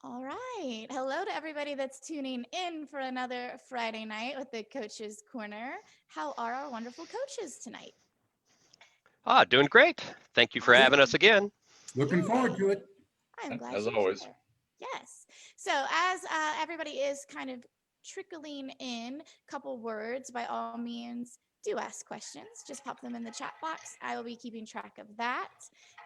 All right. Hello to everybody that's tuning in for another Friday night with the Coaches Corner. How are our wonderful coaches tonight? Doing great. Thank you for having us Awesome. again. Looking forward Yay. to it. I'm glad As you're always. here. Yes. So, as everybody is kind of trickling in a couple words, by all means, do ask questions. Just pop them in the chat box. I will be keeping track of that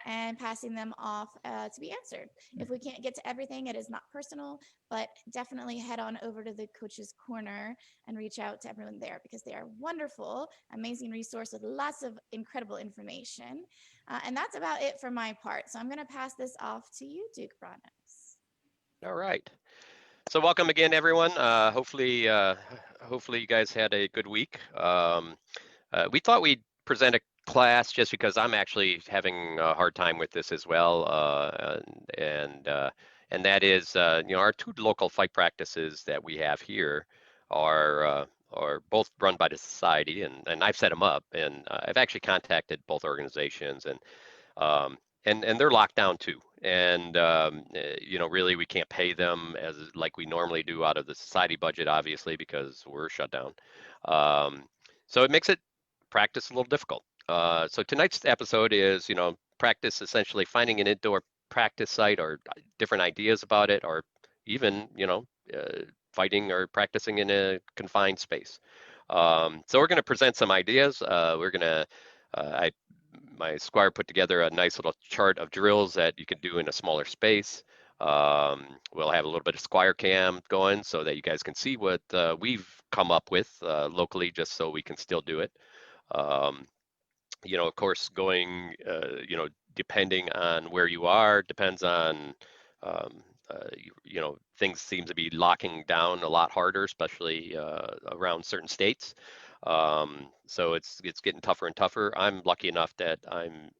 and passing them off to be answered. If we can't get to everything, it is not personal, but definitely head on over to the Coach's Corner and reach out to everyone there because they are wonderful, amazing resource with lots of incredible information. And that's about it for my part. So I'm going to pass this off to you, Duke Brannos. All right. So welcome again, everyone. Hopefully you guys had a good week. We thought we'd present a class just because I'm actually having a hard time with this as well, and that is, our two local fight practices that we have here are both run by the society, and I've set them up, and I've actually contacted both organizations, um, and they're locked down too. And really, we can't pay them as like we normally do out of the society budget, obviously, because we're shut down. So it makes it practice a little difficult. So tonight's episode is, practice essentially finding an indoor practice site or different ideas about it, or even, fighting or practicing in a confined space. So we're going to present some ideas. I my squire put together a nice little chart of drills that you can do in a smaller space. We'll have a little bit of squire cam going so that you guys can see what we've come up with locally, just so we can still do it. Um, of course, depending on where you are, depends on, um, things seem to be locking down a lot harder, especially around certain states. So it's getting tougher and tougher. I'm lucky enough that I'm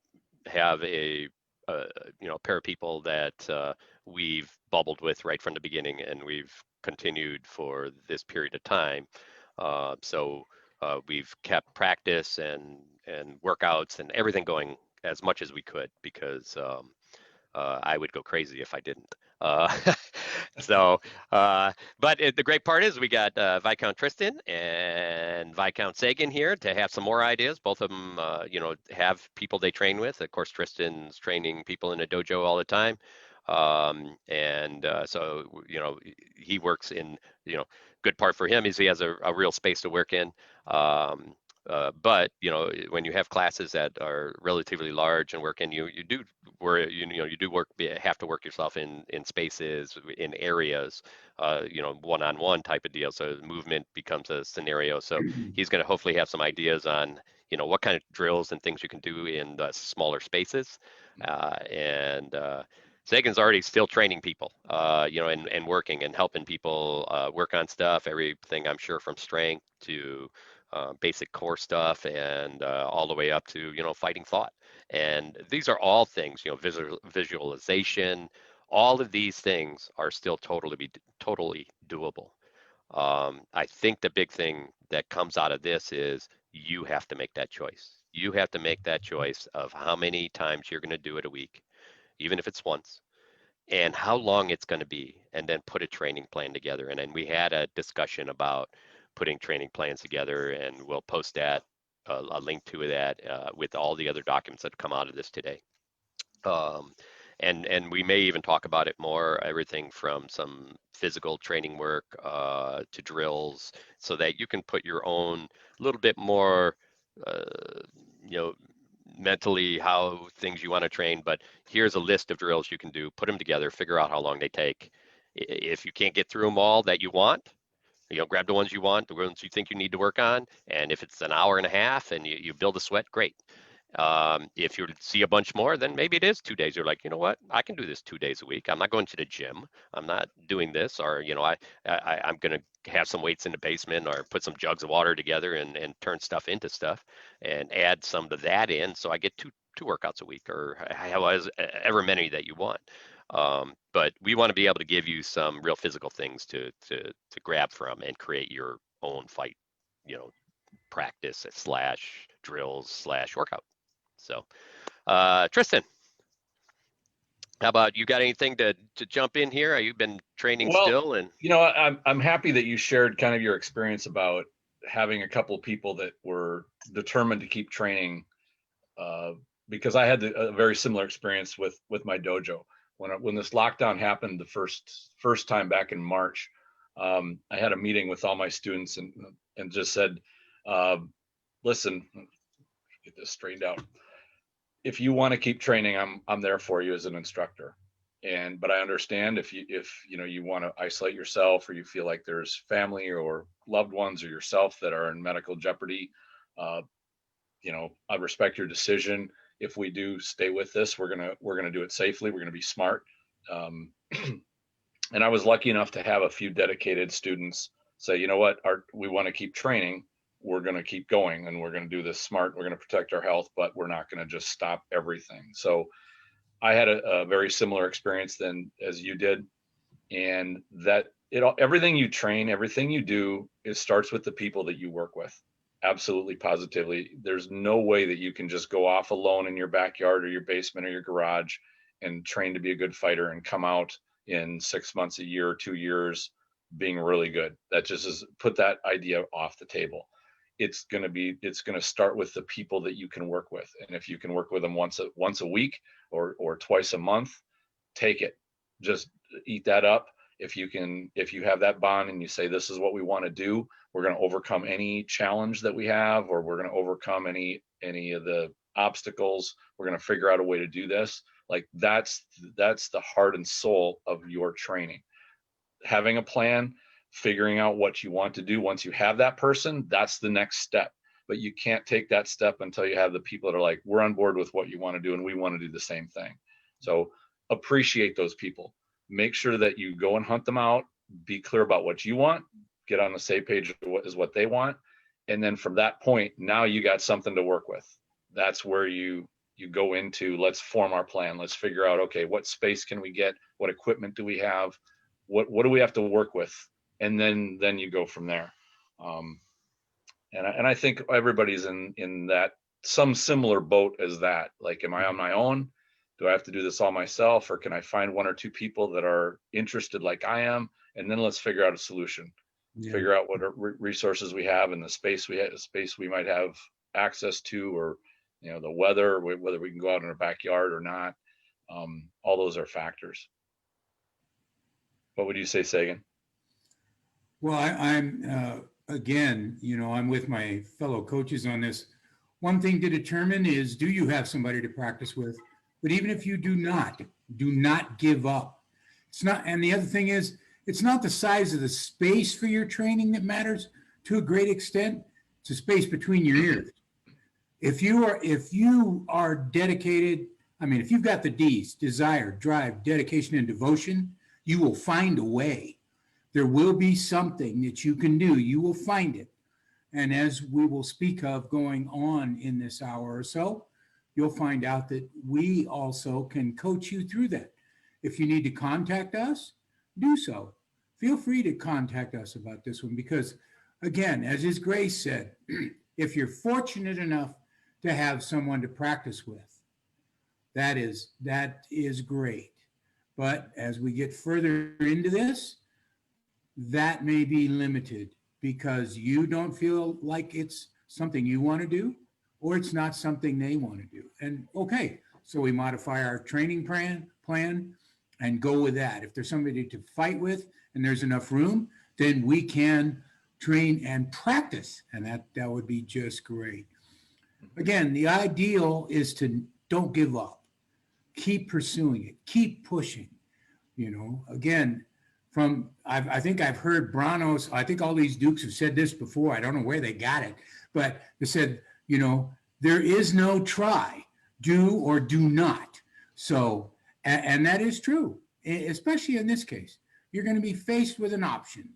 have a pair of people that we've bubbled with right from the beginning, and we've continued for this period of time. We've kept practice and workouts and everything going as much as we could because I would go crazy if I didn't. So, but the great part is we got Viscount Tristan and Viscount Sagan here to have some more ideas. Both of them, have people they train with. Of course, Tristan's training people in a dojo all the time. He works in, good part for him is he has a real space to work in. But when you have classes that are relatively large and work, and you do where you do work have to work yourself in spaces in areas, one-on-one type of deal. So movement becomes a scenario. So he's going to hopefully have some ideas on what kind of drills and things you can do in the smaller spaces, and. Sagan's already still training people, and working and helping people work on stuff, everything I'm sure from strength to basic core stuff and all the way up to fighting thought. And these are all things, visualization. All of these things are still totally doable. I think the big thing that comes out of this is you have to make that choice. You have to make that choice of how many times you're going to do it a week, even if it's once, and how long it's going to be, and then put a training plan together. And then we had a discussion about putting training plans together, and we'll post that a link to that with all the other documents that come out of this today. Um, and we may even talk about it more, everything from some physical training work to drills, so that you can put your own little bit more, uh, you know, mentally how things you want to train. But here's a list of drills you can do, put them together, figure out how long they take. If you can't get through them all that you want, grab the ones you want, the ones you think you need to work on. And if it's an hour and a half and you build a sweat, great. If you see a bunch more, then maybe it is 2 days. You're like, you know what? I can do this 2 days a week. I'm not going to the gym. I'm not doing this, or I'm going to have some weights in the basement, or put some jugs of water together and turn stuff into stuff, and add some of that in, so I get two workouts a week, or however many that you want. But we want to be able to give you some real physical things to grab from and create your own fight, you know, practice slash drills slash workout. So, Tristan, How about you? Got anything to jump in here? You've been training Well, still, and I'm happy that you shared kind of your experience about having a couple people that were determined to keep training, uh, because I had a very similar experience with my dojo. When this lockdown happened the first time back in March, I had a meeting with all my students and just said, uh, listen, get this straightened out. If you want to keep training, I'm there for you as an instructor. But I understand if you want to isolate yourself, or you feel like there's family or loved ones or yourself that are in medical jeopardy, uh, I respect your decision. If we do stay with this, we're gonna do it safely. We're gonna be smart. Um, and I was lucky enough to have a few dedicated students say, you know what, we want to keep training. We're going to keep going, and we're going to do this smart. We're going to protect our health, but we're not going to just stop everything. So I had a very similar experience than as you did, and that everything you train, everything you do, it starts with the people that you work with. Absolutely, positively. There's no way that you can just go off alone in your backyard or your basement or your garage and train to be a good fighter and come out in 6 months, a year, 2 years being really good. That just is, put that idea off the table. It's going to start with the people that you can work with. And if you can work with them once a week or twice a month, take it. Just eat that up. If you have that bond and you say, this is what we want to do, we're going to overcome any challenge that we have, or we're going to overcome any of the obstacles. We're going to figure out a way to do this. Like that's the heart and soul of your training. Having a plan, figuring out what you want to do. Once you have that person, that's the next step. But you can't take that step until you have the people that are like, we're on board with what you want to do and we want to do the same thing. So appreciate those people. Make sure that you go and hunt them out, be clear about what you want, get on the same page is what they want. And then from that point, now you got something to work with. That's where you go into, let's form our plan. Let's figure out, okay, what space can we get? What equipment do we have? What do we have to work with? And then you go from there. And I think everybody's in that some similar boat as that. Like, am I on my own? Do I have to do this all myself, or can I find one or two people that are interested like I am? And then let's figure out a solution. Yeah. Figure out what resources we have and the space we might have access to, or the weather, whether we can go out in our backyard or not. All those are factors. What would you say, Sagan? Well, I'm again, I'm with my fellow coaches on this. One thing to determine is, do you have somebody to practice with? But even if you do not give up. It's not, and the other thing is, it's not the size of the space for your training that matters to a great extent. It's the space between your ears. If you are dedicated, if you've got the D's, desire, drive, dedication, and devotion, you will find a way. There will be something that you can do. You will find it. And as we will speak of going on in this hour or so, you'll find out that we also can coach you through that. If you need to contact us, do so. Feel free to contact us about this one, because again, as His Grace said, if you're fortunate enough to have someone to practice with, that is great. But as we get further into this, that may be limited because you don't feel like it's something you want to do, or it's not something they want to do. And okay, so we modify our training plan and go with that. If there's somebody to fight with and there's enough room, then we can train and practice, and that would be just great. Again, the ideal is to don't give up. Keep pursuing it. Keep pushing. Again, I think I've heard Brannos, I think all these Dukes have said this before. I don't know where they got it, but they said, there is no try, do or do not. So, and that is true, especially in this case. You're going to be faced with an option,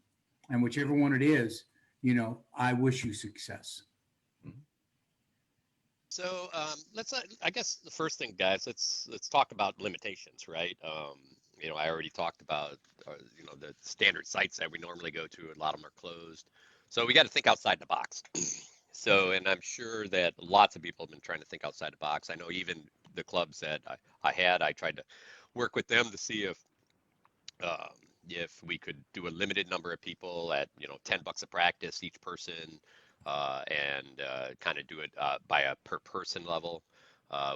and whichever one it is, I wish you success. So let's. I guess the first thing, guys, let's talk about limitations, right? I already talked about, the standard sites that we normally go to. A lot of them are closed, so we got to think outside the box. So, and I'm sure that lots of people have been trying to think outside the box. I know even the clubs that I tried to work with them to see if we could do a limited number of people at, $10 a practice each person, and kind of do it by a per person level.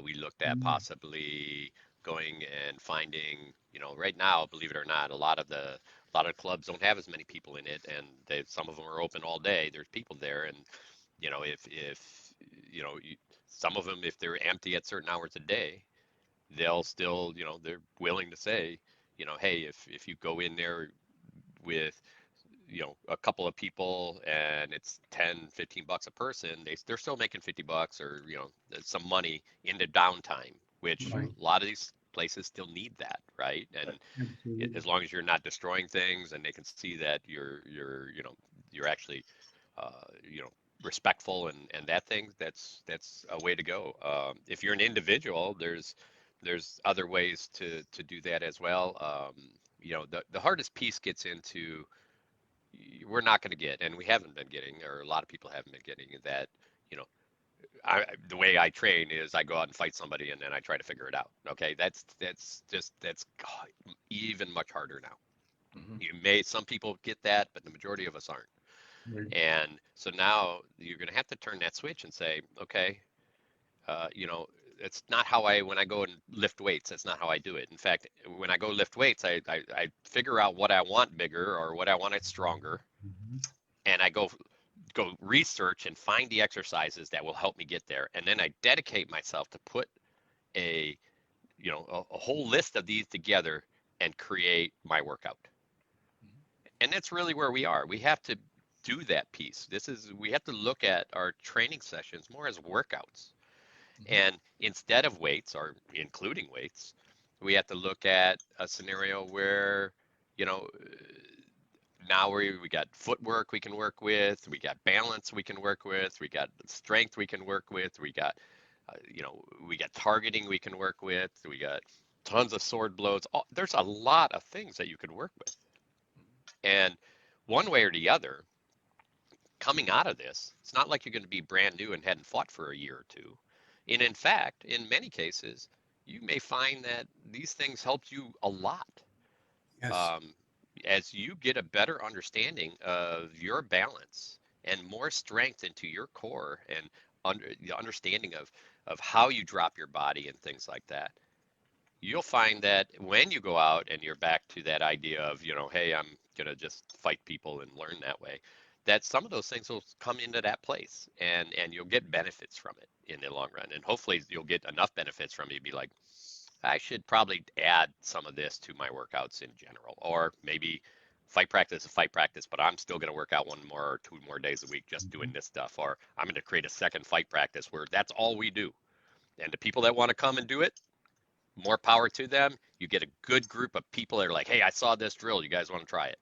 We looked at possibly going and finding, right now, believe it or not, a lot of clubs don't have as many people in it, and some of them are open all day. There's people there, and if some of them, if they're empty at certain hours a day, they'll still, they're willing to say, hey, if you go in there with, a couple of people and it's 10, $15 a person, they're still making $50 or, some money into downtime, which Right. a lot of these places still need that, right? And Absolutely. as long as you're not destroying things and they can see that you're actually, uh, you know, respectful and that thing, that's a way to go. If you're an individual, there's other ways to do that as well. The hardest piece gets into, we're not going to get, and we haven't been getting, or a lot of people haven't been getting that, you know, the way I train is I go out and fight somebody and then I try to figure it out. Okay, that's even much harder now. Some people get that, but the majority of us aren't. Right. And so now you're going to have to turn that switch and say, okay, it's not when I go and lift weights, that's not how I do it. In fact, when I go lift weights, I figure out what I want bigger or what I want it stronger. And I go research and find the exercises that will help me get there. And then I dedicate myself to put a whole list of these together and create my workout. And that's really where we are. We have to do that piece. We have to look at our training sessions more as workouts. And instead of weights, or including weights, we have to look at a scenario where, now we got footwork we can work with, we got balance we can work with, we got strength we can work with, we got, we got targeting we can work with, we got tons of sword blows. There's a lot of things that you could work with. And one way or the other, coming out of this, it's not like you're going to be brand new and hadn't fought for a year or two. And in fact, in many cases, you may find that these things helped you a lot. Yes. As you get a better understanding of your balance and more strength into your core and the understanding of how you drop your body and things like that, you'll find that when you go out and you're back to that idea of, hey, I'm going to just fight people and learn that way, that some of those things will come into that place and you'll get benefits from it in the long run. And hopefully you'll get enough benefits from it to be like, I should probably add some of this to my workouts in general, or maybe fight practice is fight practice, but I'm still going to work out 1 more or 2 more days a week just doing this stuff, or I'm going to create a second fight practice where that's all we do. And the people that want to come and do it, more power to them. You get a good group of people that are like, hey, I saw this drill. You guys want to try it?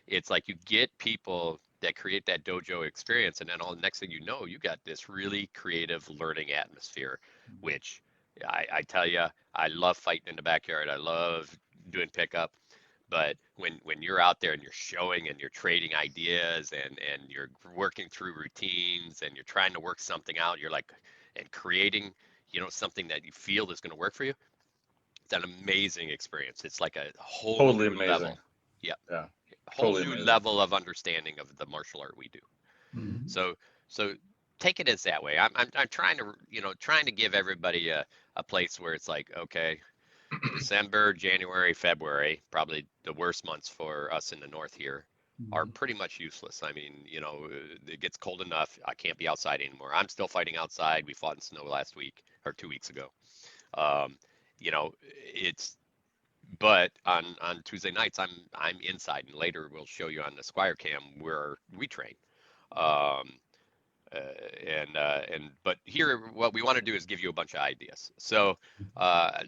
It's like you get people that create that dojo experience. And then all the next thing you know, you got this really creative learning atmosphere, which I tell you, I love fighting in the backyard. I love doing pickup. But when you're out there and you're showing and you're trading ideas and you're working through routines and you're trying to work something out, you're like, and creating, something that you feel is going to work for you, it's an amazing experience. It's like a whole Totally new amazing. level. Yep. Yeah. A whole Totally new amazing. level of understanding of the martial art we do. Mhm. So take it as that way. I'm trying to give everybody a place where it's like, okay, December, January, February, probably the worst months for us in the north here, are pretty much useless. I mean, it gets cold enough. I can't be outside anymore. I'm still fighting outside. We fought in snow last week or 2 weeks ago. But on Tuesday nights, I'm inside, and later we'll show you on the Squire Cam where we train. But here, what we want to do is give you a bunch of ideas. So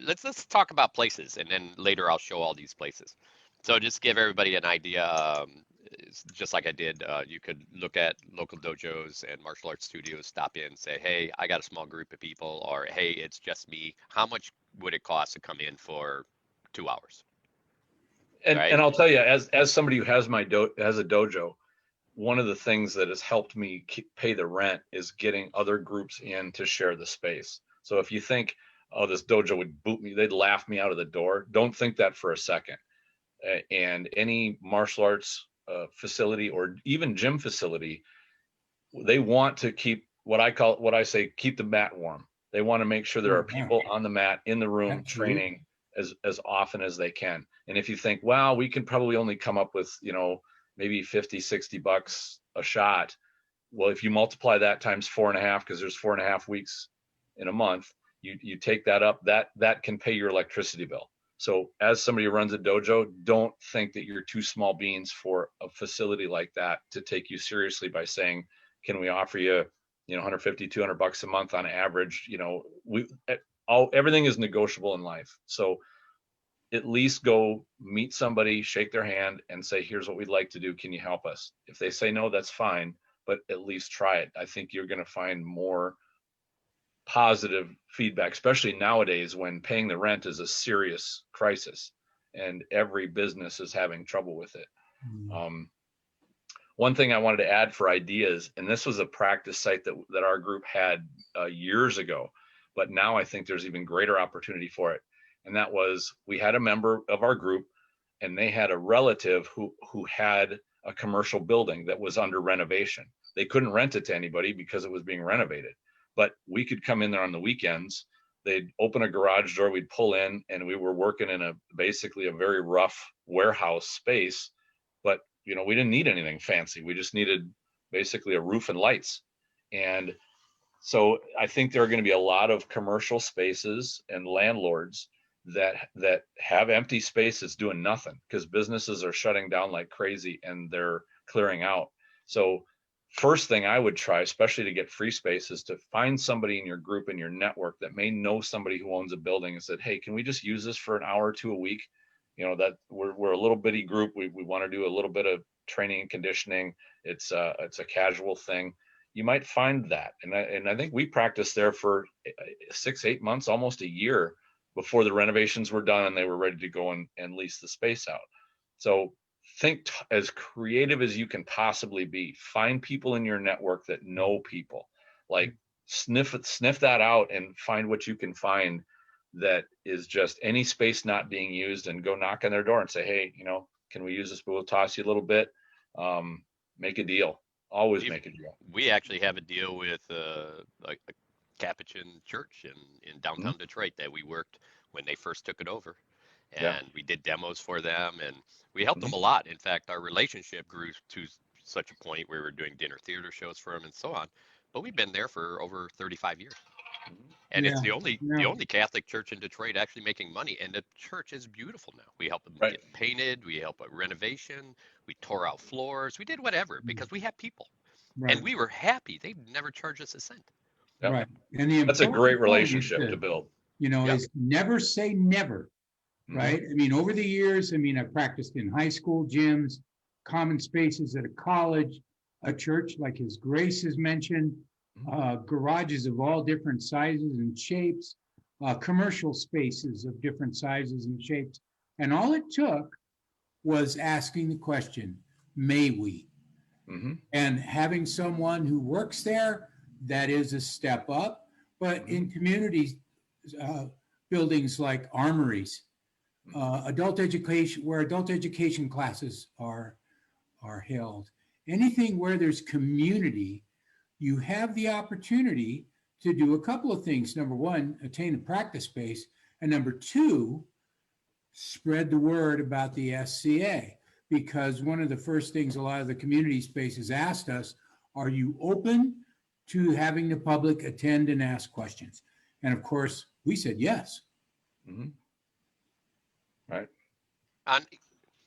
let's talk about places, and then later I'll show all these places. So just give everybody an idea. Just like I did, you could look at local dojos and martial arts studios, stop in, say, hey, I got a small group of people, or hey, it's just me. How much would it cost to come in for 2 hours? And Right? and I'll tell you, as somebody who has has a dojo, one of the things that has helped me pay the rent is getting other groups in to share the space. So if you think oh, this dojo would boot me. They'd laugh me out of the door. Don't think that for a second. And any martial arts facility or even gym facility, they want to keep what I say, keep the mat warm. They want to make sure there are people on the mat in the room training as often as they can. And if you think, well, we can probably only come up with, maybe 50, $60 a shot. Well, if you multiply that times 4.5, because there's 4.5 weeks in a month, you take that up, that can pay your electricity bill. So as somebody who runs a dojo, don't think that you're too small beans for a facility like that to take you seriously by saying, can we offer you, $150, $200 a month on average? Everything is negotiable in life. So at least go meet somebody, shake their hand and say, here's what we'd like to do. Can you help us? If they say no, that's fine, but at least try it. I think you're going to find more positive feedback, especially nowadays when paying the rent is a serious crisis and every business is having trouble with it. One thing I wanted to add for ideas, and this was a practice site that our group had years ago, but now I think there's even greater opportunity for it. And that was, we had a member of our group and they had a relative who had a commercial building that was under renovation. They couldn't rent it to anybody because it was being renovated, but we could come in there on the weekends. They'd open a garage door, we'd pull in, and we were working in basically a very rough warehouse space, but we didn't need anything fancy. We just needed basically a roof and lights. And so I think there are going to be a lot of commercial spaces and landlords that have empty spaces doing nothing because businesses are shutting down like crazy and they're clearing out. So first thing I would try, especially to get free space, is to find somebody in your group, in your network, that may know somebody who owns a building and said, hey, can we just use this for an hour or two a week? That we're a little bitty group. We want to do a little bit of training and conditioning. It's a casual thing. You might find that. And I think we practiced there for 6-8 months, almost a year, before the renovations were done and they were ready to go and lease the space out. So think as creative as you can possibly be. Find people in your network that know people. Like sniff that out and find what you can find that is just any space not being used, and go knock on their door and say, hey, can we use this? But we'll toss you a little bit. Make a deal. Always make a deal. We actually have a deal with a Capuchin church in downtown Detroit that we worked when they first took it over. And we did demos for them and we helped them a lot. In fact, our relationship grew to such a point where we were doing dinner theater shows for them and so on. But we've been there for over 35 years. And it's the only Catholic church in Detroit actually making money. And the church is beautiful now. We help them get painted. We help with renovation. We tore out floors. We did whatever because we have people. And we were happy. They never charged us a cent. Yep. Right. And that's a great relationship to build. Is never say never. Right. I mean, over the years, I practiced in high school gyms, common spaces at a college, a church like His Grace has mentioned, garages of all different sizes and shapes, commercial spaces of different sizes and shapes. And all it took was asking the question, may we? And having someone who works there, that is a step up. But in communities, buildings like armories, adult education, where adult education classes are held, anything where there's community, you have the opportunity to do a couple of things. Number one, attain a practice space. And number two, spread the word about the SCA. Because one of the first things a lot of the community spaces asked us, are you open to having the public attend and ask questions? And of course, we said yes. Right.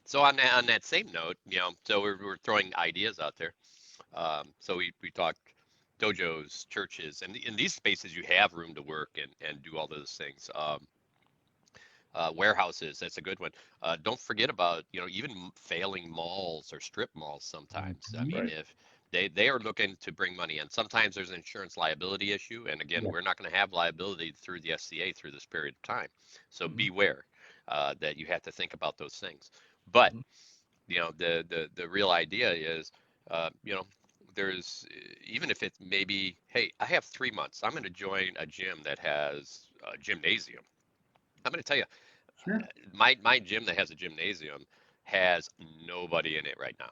So on that same note, so we're throwing ideas out there. So we talked dojos, churches, and in these spaces you have room to work and do all those things. Warehouses, that's a good one. Don't forget about, even failing malls or strip malls sometimes. I mean, if they are looking to bring money in, sometimes there's an insurance liability issue. And again, we're not going to have liability through the SCA through this period of time. So beware that you have to think about those things. But, the real idea is, there's even if it's maybe, hey, I have 3 months. I'm going to join a gym that has a gymnasium. I'm going to tell you, Sure. my gym that has a gymnasium has nobody in it right now.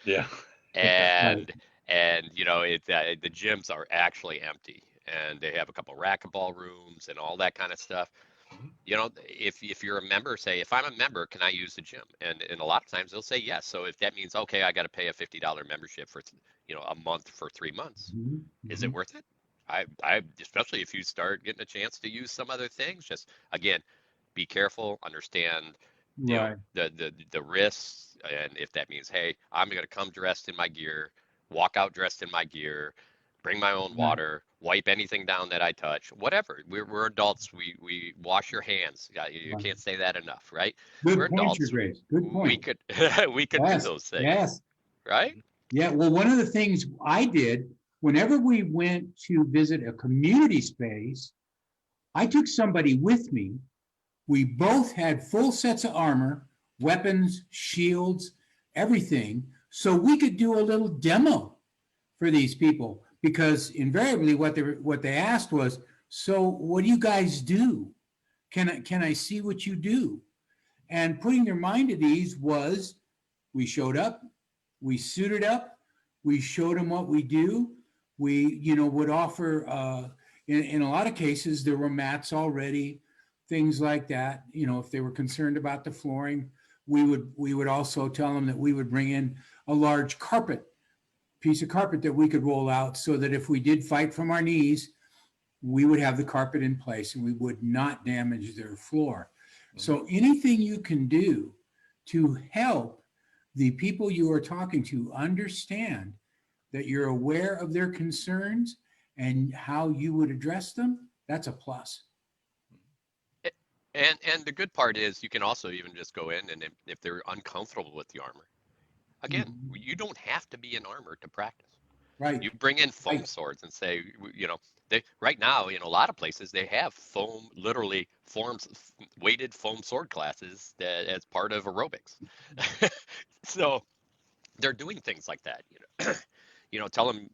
Yeah. and and the gyms are actually empty, and they have a couple racquetball rooms and all that kind of stuff. If you're a member, say, if I'm a member, can I use the gym? And a lot of times they'll say yes. So if that means, okay, I got to pay a $50 membership for a month for 3 months, Mhm, is it mhm. worth it? I especially if you start getting a chance to use some other things, just again, be careful, understand, Right. the risks, and if that means, hey, I'm gonna come dressed in my gear, walk out dressed in my gear, bring my own Right. water, wipe anything down that I touch, whatever. We're adults. We wash your hands. Yeah, you Right. can't say that enough, right? We're Good point, your adults. Grace. Good We point. could we could do Yes. those things, Yes. right? Yeah. Well, one of the things I did whenever we went to visit a community space, I took somebody with me. We both had full sets of armor, weapons, shields, everything, so we could do a little demo for these people. Because invariably, what they asked was, "So, what do you guys do? Can I see what you do?" And putting their mind at ease was, we showed up, we suited up, we showed them what we do. We, would offer, in a lot of cases, there were mats already, things like that. If they were concerned about the flooring, we would also tell them that we would bring in a large piece of carpet that we could roll out so that if we did fight from our knees, we would have the carpet in place and we would not damage their floor. So anything you can do to help the people you are talking to understand that you're aware of their concerns and how you would address them, that's a plus. And the good part is you can also even just go in, and if they're uncomfortable with the armor, again, Mhm. you don't have to be in armor to practice. Right, You bring in foam right. swords and say, they right now in a lot of places they have foam, literally forms weighted foam sword classes that as part of aerobics. So they're doing things like that. Tell them,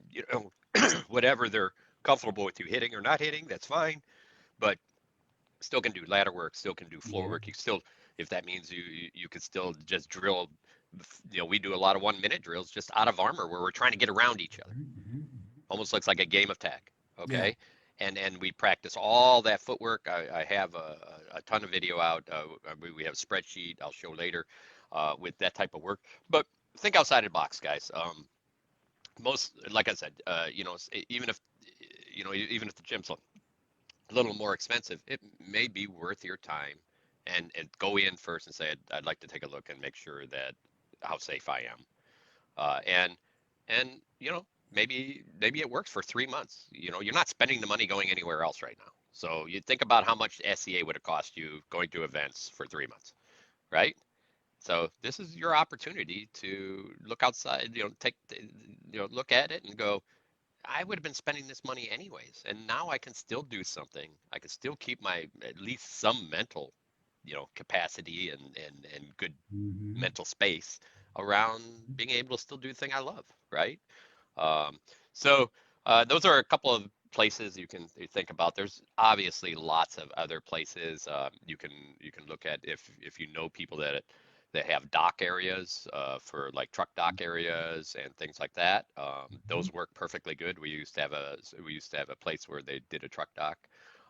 whatever they're comfortable with you hitting or not hitting, that's fine. But still can do ladder work, still can do floor Yeah. work. You still, if that means you could still just drill. We do a lot of 1 minute drills just out of armor where we're trying to get around each other. Mhm. Almost looks like a game of tag. Yeah. Okay. And we practice all that footwork. I have a ton of video out. We have a spreadsheet I'll show later with that type of work. But think outside the box, guys. Most, like I said, even if the gym's a little more expensive, it may be worth your time and go in first and say, I'd like to take a look and make sure that how safe I am. And maybe it works for 3 months. You're not spending the money going anywhere else right now. So you think about how much SEA would have cost you going to events for 3 months, right? So this is your opportunity to look outside, look at it and go, I would have been spending this money anyways, and now I can still do something. I can still keep my at least some mental, capacity and good Mhm. mental space around being able to still do the thing I love, right? Um, so those are a couple of places you can think about. There's obviously lots of other places you can look at if you know people that have dock areas for like truck dock areas and things like that. Those work perfectly good. We used to have a place where they did a truck dock.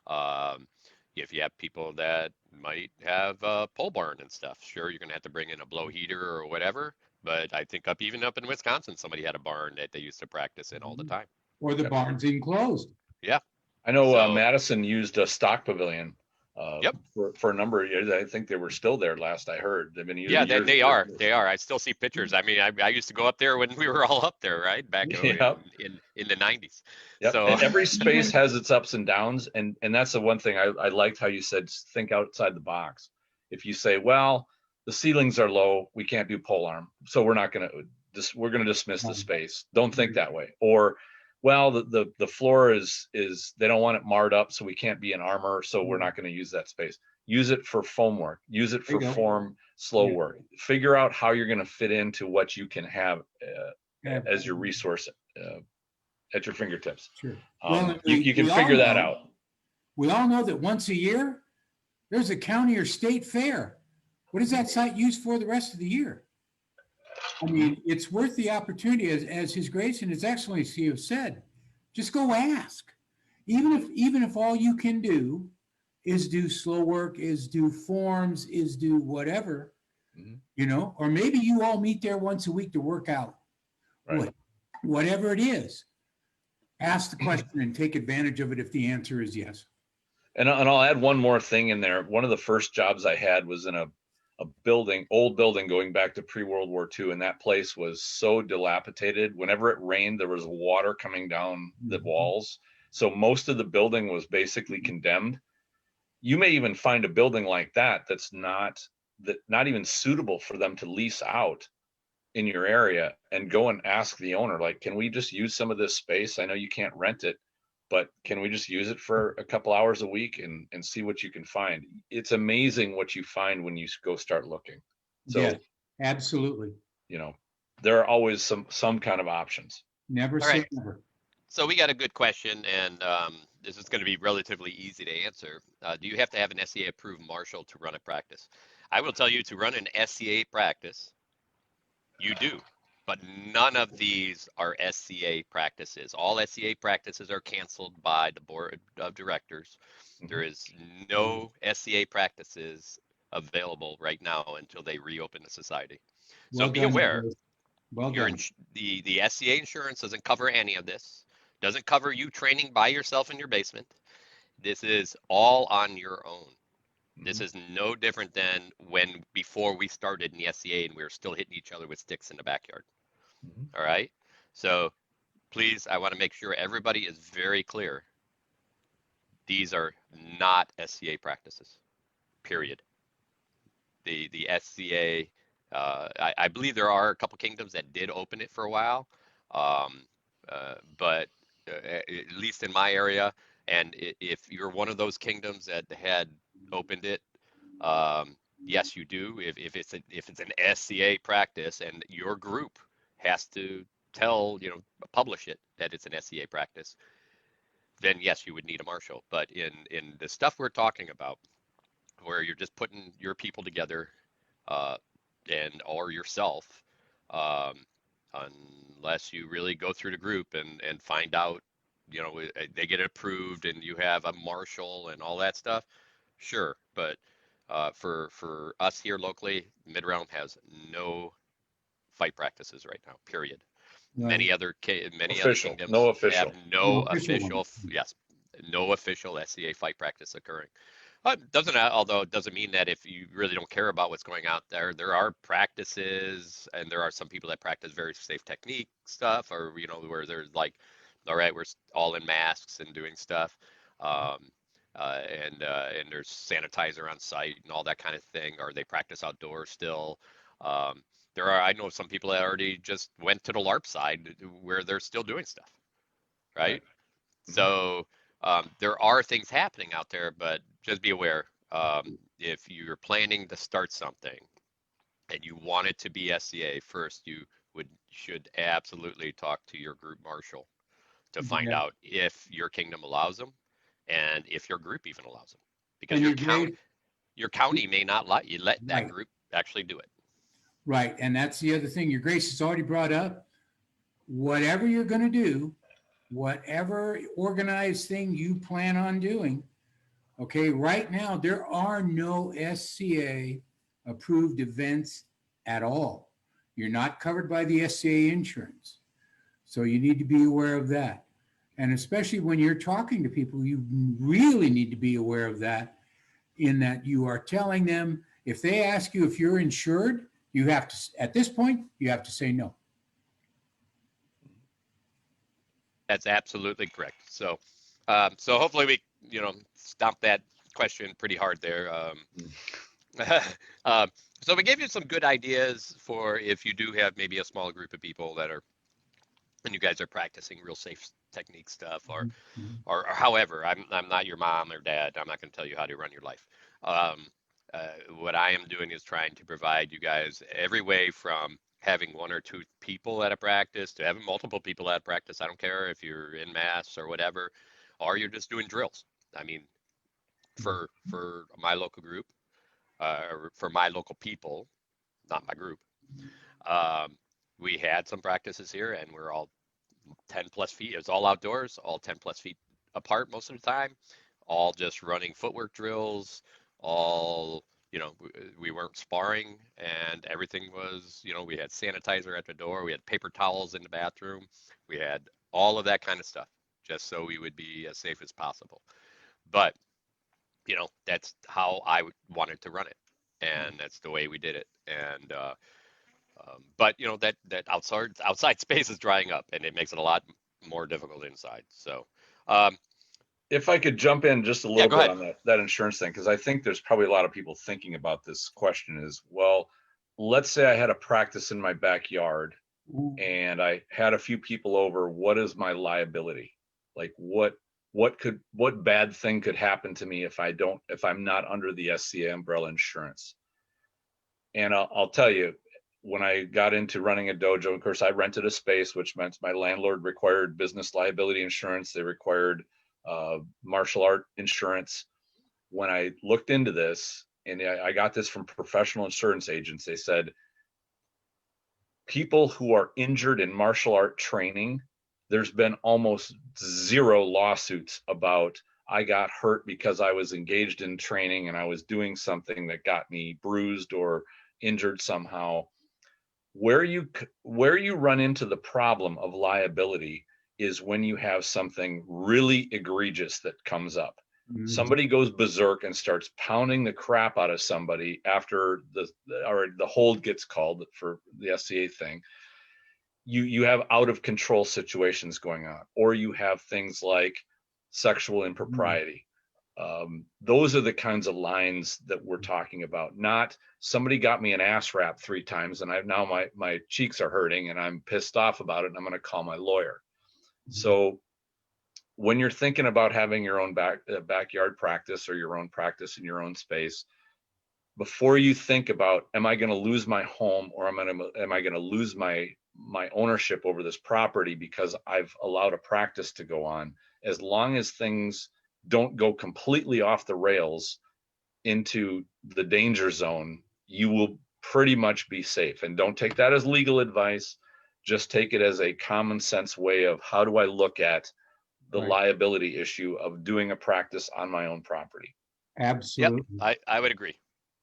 Um, if you have people that might have a pole barn and stuff, sure, you're gonna have to bring in a blow heater or whatever. But I think even up in Wisconsin, somebody had a barn that they used to practice in all the time. Or the Yep. barn's enclosed. Yeah. I know So, Madison used a stock pavilion yep. for a number of years. I think they were still there last I heard. They've been Yeah, using they, years they and are. years. They are. I still see pictures. I mean, I used to go up there when we were all up there, right? Back Yep. in the 90s. Yep. So, And every space Even has its ups and downs. And that's the one thing I liked how you said, think outside the box. If you say, well, the ceilings are low, we can't do pole arm, so we're going to dismiss the space. Don't think that way. Or, well, the floor is they don't want it marred up, so we can't be in armor, so we're not going to use that space. Use it for foam work. Use it There for you go. form, slow Yeah. work. Figure out how you're going to fit into what you can have as your resource at your fingertips. Sure. You can figure that out. We all know that once a year, there's a county or state fair. What is that site used for the rest of the year? I mean, it's worth the opportunity, as His Grace and His Excellency have said. Just go ask. Even if all you can do is do slow work, is do forms, is do whatever, or maybe you all meet there once a week to work out. Right. Whatever it is, ask the question and take advantage of it if the answer is yes. And I'll add one more thing in there. One of the first jobs I had was in a old building going back to pre-World War II, and that place was so dilapidated. Whenever it rained, there was water coming down the walls. So most of the building was basically condemned. You may even find a building like that that's not even suitable for them to lease out in your area, and go and ask the owner, like, can we just use some of this space? I know you can't rent it, but can we just use it for a couple hours a week and see what you can find? It's amazing what you find when you go start looking. So yeah, absolutely. There are always some kind of options. Never say never. So we got a good question, and this is going to be relatively easy to answer. Do you have to have an SCA approved marshal to run a practice? I will tell you, to run an SCA practice, you do, but none of these are SCA practices. All SCA practices are canceled by the board of directors. There is no SCA practices available right now until they reopen the society. So be aware. Well done. The SCA insurance doesn't cover any of this. Doesn't cover you training by yourself in your basement. This is all on your own. This is no different than before we started in the SCA and we were still hitting each other with sticks in the backyard. All right. So please, I want to make sure everybody is very clear. These are not SCA practices, period. The SCA, I believe there are a couple kingdoms that did open it for a while, but at least in my area, and if you're one of those kingdoms that had opened it, yes, you do. If it's an SCA practice and your group has to publish it that it's an SCA practice, then yes, you would need a marshal. But in the stuff we're talking about, where you're just putting your people together, or yourself, unless you really go through the group and find out, they get approved and you have a marshal and all that stuff, sure. But for us here locally, Mid-Realm has no fight practices right now, period. Right. Many other kingdoms have no official SCA fight practice occurring. Although it doesn't mean that if you really don't care about what's going out there, there are practices, and there are some people that practice very safe technique stuff, or where they're like, all right, we're all in masks and doing stuff, and there's sanitizer on site and all that kind of thing, or they practice outdoors still. I know some people that already just went to the LARP side where they're still doing stuff, right? So there are things happening out there, but just be aware, if you're planning to start something and you want it to be SCA, first you should absolutely talk to your group marshal to find out if your kingdom allows them and if your group even allows them, because your county may not let that group actually do it. Right, and that's the other thing Your Grace has already brought up. Whatever you're going to do, whatever organized thing you plan on doing, okay, right now there are no SCA approved events at all. You're not covered by the SCA insurance. So you need to be aware of that. And especially when you're talking to people, you really need to be aware of that, in that you are telling them, if they ask you if you're insured, you have to, at this point, you have to say no. That's absolutely correct. So, so hopefully we, stomp that question pretty hard there. So we gave you some good ideas for if you do have maybe a small group of people and you guys are practicing real safe technique stuff, or however. I'm not your mom or dad. I'm not going to tell you how to run your life. What I am doing is trying to provide you guys every way from having one or two people at a practice to having multiple people at practice. I don't care if you're in mass or whatever, or you're just doing drills. I mean, for my local group, or for my local people, not my group, we had some practices here, and we're all 10 plus feet. It was all outdoors, all 10 plus feet apart most of the time, all just running footwork drills, all, we weren't sparring, and everything was, we had sanitizer at the door, we had paper towels in the bathroom, we had all of that kind of stuff, just so we would be as safe as possible. But, that's how I wanted to run it, and that's the way we did it. And, but that outside space is drying up, and it makes it a lot more difficult inside. So, if I could jump in just a little go bit ahead. on that insurance thing, because I think there's probably a lot of people thinking about this question is, well, let's say I had a practice in my backyard and I had a few people over. What is my liability? Like what bad thing could happen to me if I'm not under the SCA umbrella insurance? And I'll tell you, when I got into running a dojo, of course, I rented a space, which meant my landlord required business liability insurance. They required martial art insurance. When I looked into this, and I got this from professional insurance agents, they said, people who are injured in martial art training, there's been almost zero lawsuits about, I got hurt because I was engaged in training and I was doing something that got me bruised or injured somehow. Where you run into the problem of liability is when you have something really egregious that comes up. Mm-hmm. Somebody goes berserk and starts pounding the crap out of somebody after the hold gets called for the SCA thing. You have out of control situations going on, or you have things like sexual impropriety. Those are the kinds of lines that we're talking about. Not somebody got me an ass wrap 3 times and now my cheeks are hurting and I'm pissed off about it and I'm going to call my lawyer. So when you're thinking about having your own backyard practice or your own practice in your own space, before you think about, am I going to lose my home, or am I going to lose my ownership over this property because I've allowed a practice to go on, as long as things don't go completely off the rails into the danger zone, you will pretty much be safe. And don't take that as legal advice. Just take it as a common sense way of, how do I look at the liability issue of doing a practice on my own property? Absolutely. Yep, I would agree.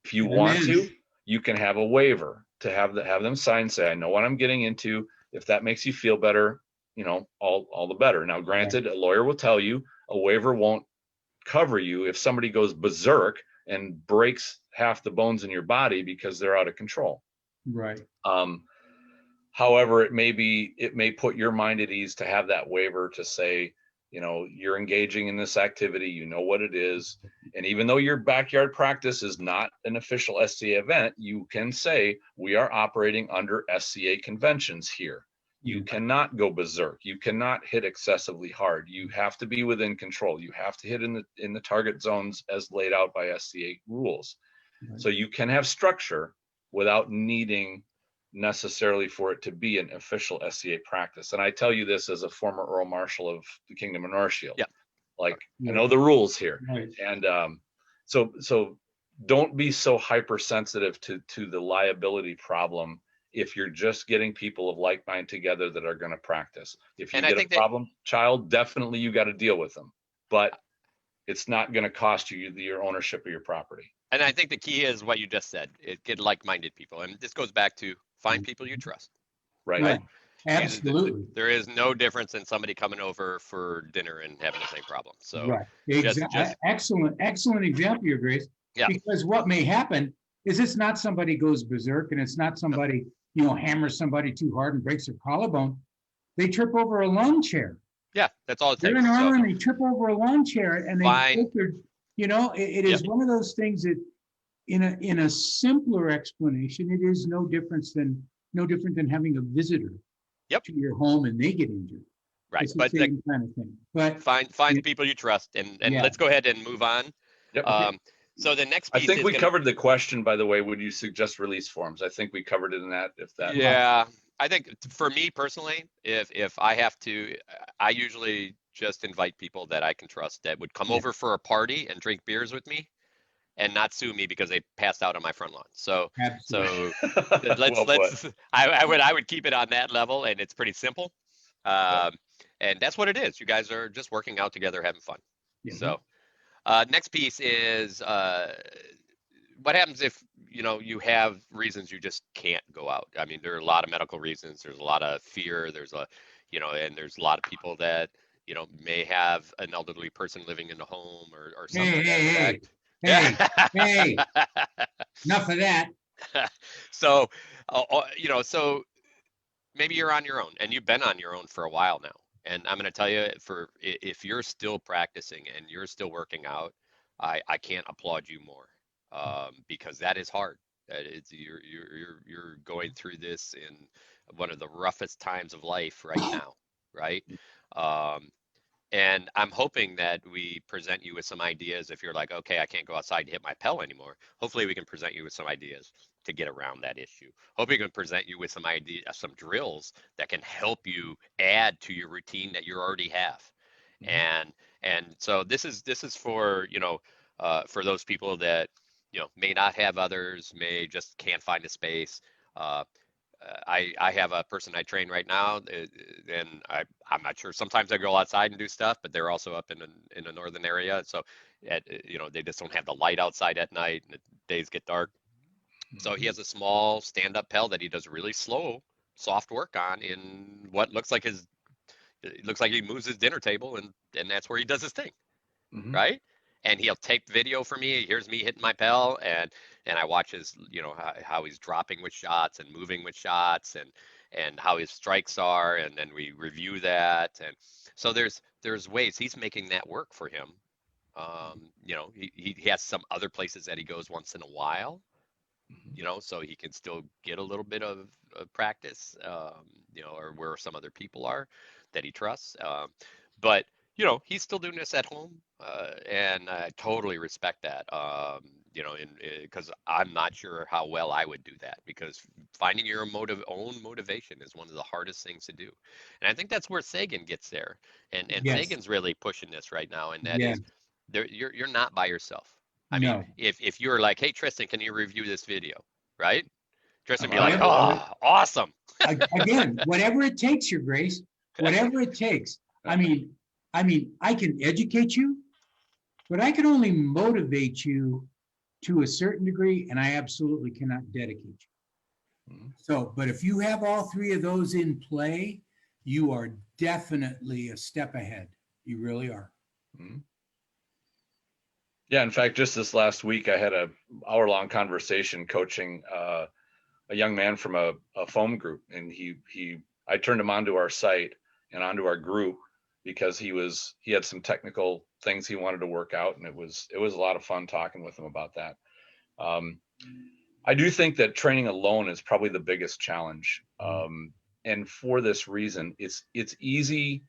If you want to, you can have a waiver to have them sign, say, I know what I'm getting into. If that makes you feel better, all the better. Now, granted, a lawyer will tell you a waiver won't cover you if somebody goes berserk and breaks half the bones in your body because they're out of control. Right. However, it may put your mind at ease to have that waiver to say, you're engaging in this activity, you know what it is. And even though your backyard practice is not an official SCA event, you can say, we are operating under SCA conventions here. You cannot go berserk. You cannot hit excessively hard. You have to be within control. You have to hit in the target zones as laid out by SCA rules. Right. So you can have structure without needing necessarily for it to be an official SCA practice. And I tell you this as a former Earl Marshal of the Kingdom of North Shield. I know the rules here. Right. And so don't be so hypersensitive to the liability problem if you're just getting people of like mind together that are going to practice. If you get a problem child, definitely you got to deal with them, but it's not going to cost you your ownership of your property. And I think the key is what you just said. Get like-minded people. And this goes back to find people you trust. Right. Yeah, absolutely. There is no difference in somebody coming over for dinner and having the same problem. So right. Exactly. Excellent example here, Grace. Yeah. Because what may happen is it's not somebody goes berserk, and it's not somebody, hammers somebody too hard and breaks their collarbone. They trip over a lawn chair. Yeah, that's all it takes. They're in armor and they trip over a lawn chair and they break their, it is one of those things that in a simpler explanation, it is no different than having a visitor to your home and they get injured. Right. It's the same kind of thing. But find people you trust, and let's go ahead and move on. Yep. So the next I piece think is we gonna, covered the question, by the way. Would you suggest release forms? I think we covered it in that. If that, yeah, I think for me personally, if I have to, I usually just invite people that I can trust that would come Yeah. over for a party and drink beers with me and not sue me because they passed out on my front lawn. So Absolutely. let's well put. I would keep it on that level, and it's pretty simple. Yep. And that's what it is. You guys are just working out together, having fun. Yeah. So next piece is what happens if you have reasons you just can't go out. I mean, there are a lot of medical reasons. There's a lot of fear. There's and there's a lot of people that may have an elderly person living in the home or something to that effect. Hey, enough of that. So, so maybe you're on your own, and you've been on your own for a while now. And I'm going to tell you, if you're still practicing and you're still working out, I can't applaud you more, because that is hard. You're going through this in one of the roughest times of life right now, right? Um, and I'm hoping that we present you with some ideas. If you're like, okay, I can't go outside and hit my Pell anymore, hopefully we can present you with some ideas to get around that issue. Hope we can present you with some drills that can help you add to your routine that you already have. And so this is for for those people that may not have others, may just can't find a space. I have a person I train right now, and I'm not sure. Sometimes I go outside and do stuff, but they're also up in a northern area, so they just don't have the light outside at night, and the days get dark. So he has a small stand-up Pell that he does really slow, soft work on in what looks like it looks like he moves his dinner table, and that's where he does his thing, right? And he'll tape video for me. Here's me hitting my Pell, and I watch his, how he's dropping with shots and moving with shots, and how his strikes are, and then we review that. And so there's ways he's making that work for him. He has some other places that he goes once in a while, so he can still get a little bit of practice, or where some other people are that he trusts. But he's still doing this at home, and I totally respect that. Because I'm not sure how well I would do that, because finding your own motivation is one of the hardest things to do. And I think that's where Sagan gets there. And Yes. Sagan's really pushing this right now, and that Yes. is you're not by yourself. I No. mean, if you're like, hey, Tristan, can you review this video? Right? Tristan be All like, right. oh, awesome. Again, whatever it takes, Your Grace, whatever it takes. I mean, I can educate you, but I can only motivate you to a certain degree, and I absolutely cannot dedicate you. So, but if you have all three of those in play, you are definitely a step ahead. You really are. Yeah, in fact, just this last week, I had a hour-long conversation coaching a young man from a foam group, and I turned him onto our site and onto our group because he had some technical things he wanted to work out, and it was a lot of fun talking with him about that. I do think that training alone is probably the biggest challenge, and for this reason, it's easy.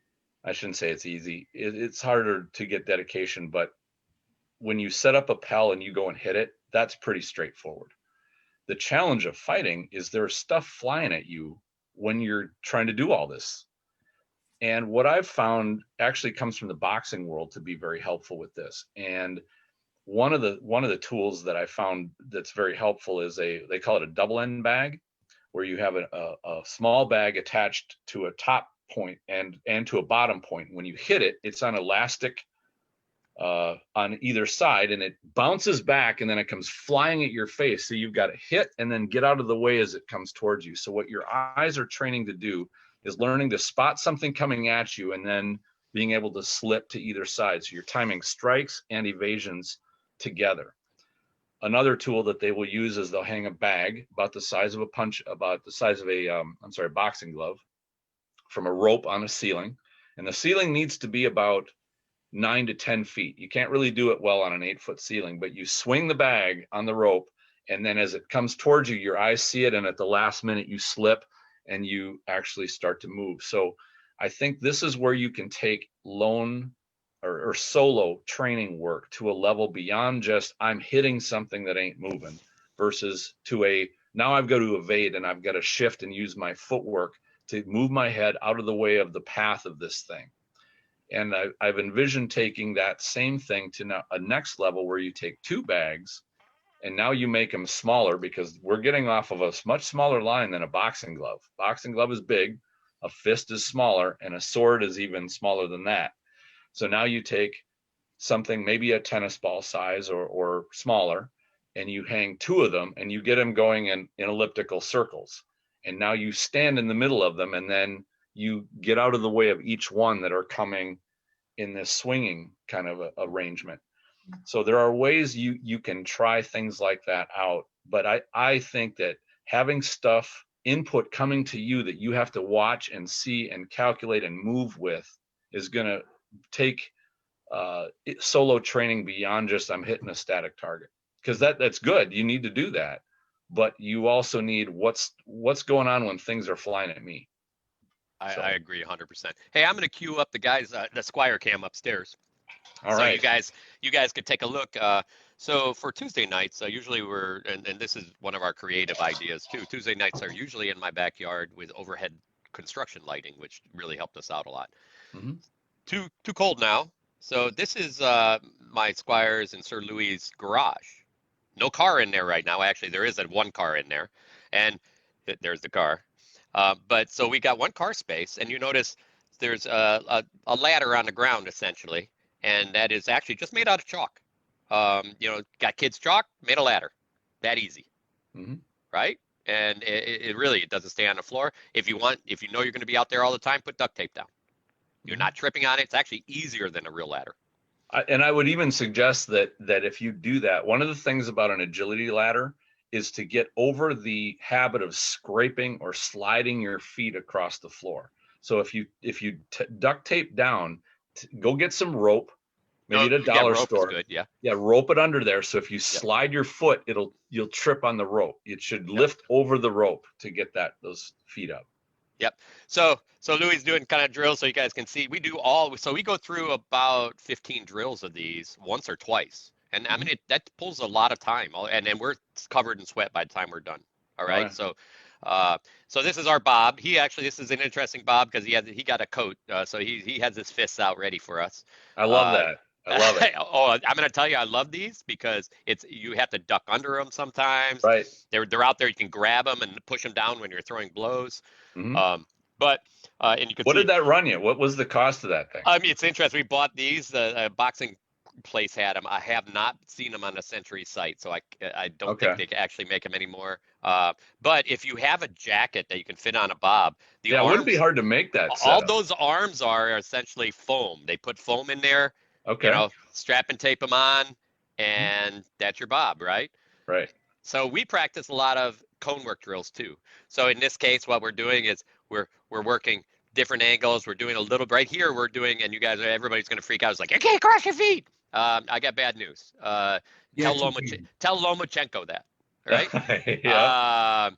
I shouldn't say it's easy. It's harder to get dedication, but when you set up a Pell and you go and hit it, that's pretty straightforward. The challenge of fighting is there's stuff flying at you when you're trying to do all this. And what I've found actually comes from the boxing world to be very helpful with this. And one of the tools that I found that's very helpful is they call it a double end bag, where you have a small bag attached to a top point and to a bottom point. When you hit it, it's on elastic on either side, and it bounces back, and then it comes flying at your face. So you've got to hit and then get out of the way as it comes towards you. So what your eyes are training to do is learning to spot something coming at you and then being able to slip to either side. So you're timing strikes and evasions together. Another tool that they will use is they'll hang a bag about the size of a boxing glove from a rope on a ceiling. And the ceiling needs to be about 9 to 10 feet. You can't really do it well on an 8-foot ceiling, but you swing the bag on the rope, and then as it comes towards you, your eyes see it, and at the last minute you slip and you actually start to move. So I think this is where you can take lone or solo training work to a level beyond just I'm hitting something that ain't moving, versus to now I've got to evade and I've got to shift and use my footwork to move my head out of the way of the path of this thing. And I've envisioned taking that same thing to now a next level where you take 2 bags and now you make them smaller, because we're getting off of a much smaller line than a boxing glove. Boxing glove is big, a fist is smaller, and a sword is even smaller than that. So now you take something maybe a tennis ball size or smaller, and you hang 2 of them and you get them going in elliptical circles. And now you stand in the middle of them, and then you get out of the way of each one that are coming in this swinging kind of arrangement. So there are ways you can try things like that out. But I think that having stuff, input coming to you that you have to watch and see and calculate and move with is going to take solo training beyond just I'm hitting a static target, because that's good. You need to do that. But you also need what's going on when things are flying at me. I agree 100%. Hey, I'm going to queue up the guys, the Squire cam upstairs. All right. You guys could take a look. So for Tuesday nights, usually and this is one of our creative ideas too. Tuesday nights are usually in my backyard with overhead construction lighting, which really helped us out a lot. Mm-hmm. Too cold now. So this is my Squires and Sir Louis' garage. No car in there right now. Actually, there is one car in there, and there's the car. But so we got 1 car space, and you notice there's a ladder on the ground essentially, and that is actually just made out of chalk. Got kids' chalk, made a ladder, that easy, mm-hmm. right? And it really doesn't stay on the floor. If you know you're going to be out there all the time, put duct tape down. You're not tripping on it. It's actually easier than a real ladder. And I would even suggest that if you do that, one of the things about an agility ladder is to get over the habit of scraping or sliding your feet across the floor. So if you duct tape down, go get some rope, maybe at a dollar store. Rope is good, yeah, rope it under there. So if you slide your foot, you'll trip on the rope. It should lift over the rope to get those feet up. Yep. So Louis is doing kind of drills so you guys can see. We go through about 15 drills of these once or twice. And I mean, that pulls a lot of time. And then we're covered in sweat by the time we're done. All right. So this is our Bob. This is an interesting Bob because he got a coat. So he has his fists out ready for us. I love that. I love it. I'm going to tell you, I love these because you have to duck under them sometimes. Right. They're out there. You can grab them and push them down when you're throwing blows. Mm-hmm. And you can what did that run you? What was the cost of that thing? I mean, it's interesting. We bought these. The boxing place had them. I have not seen them on the Century site, so I don't think they can actually make them anymore. But if you have a jacket that you can fit on a Bob, it wouldn't be hard to make that. All those arms are essentially foam. They put foam in there. Okay. Strap and tape them on, and that's your Bob, right? Right. So we practice a lot of cone work drills too. So in this case, what we're doing is we're working different angles. We're doing a little right here. We're doing, and everybody's going to freak out. It's like, you can't cross your feet. I got bad news. Tell Lomachenko that. Right. Yeah.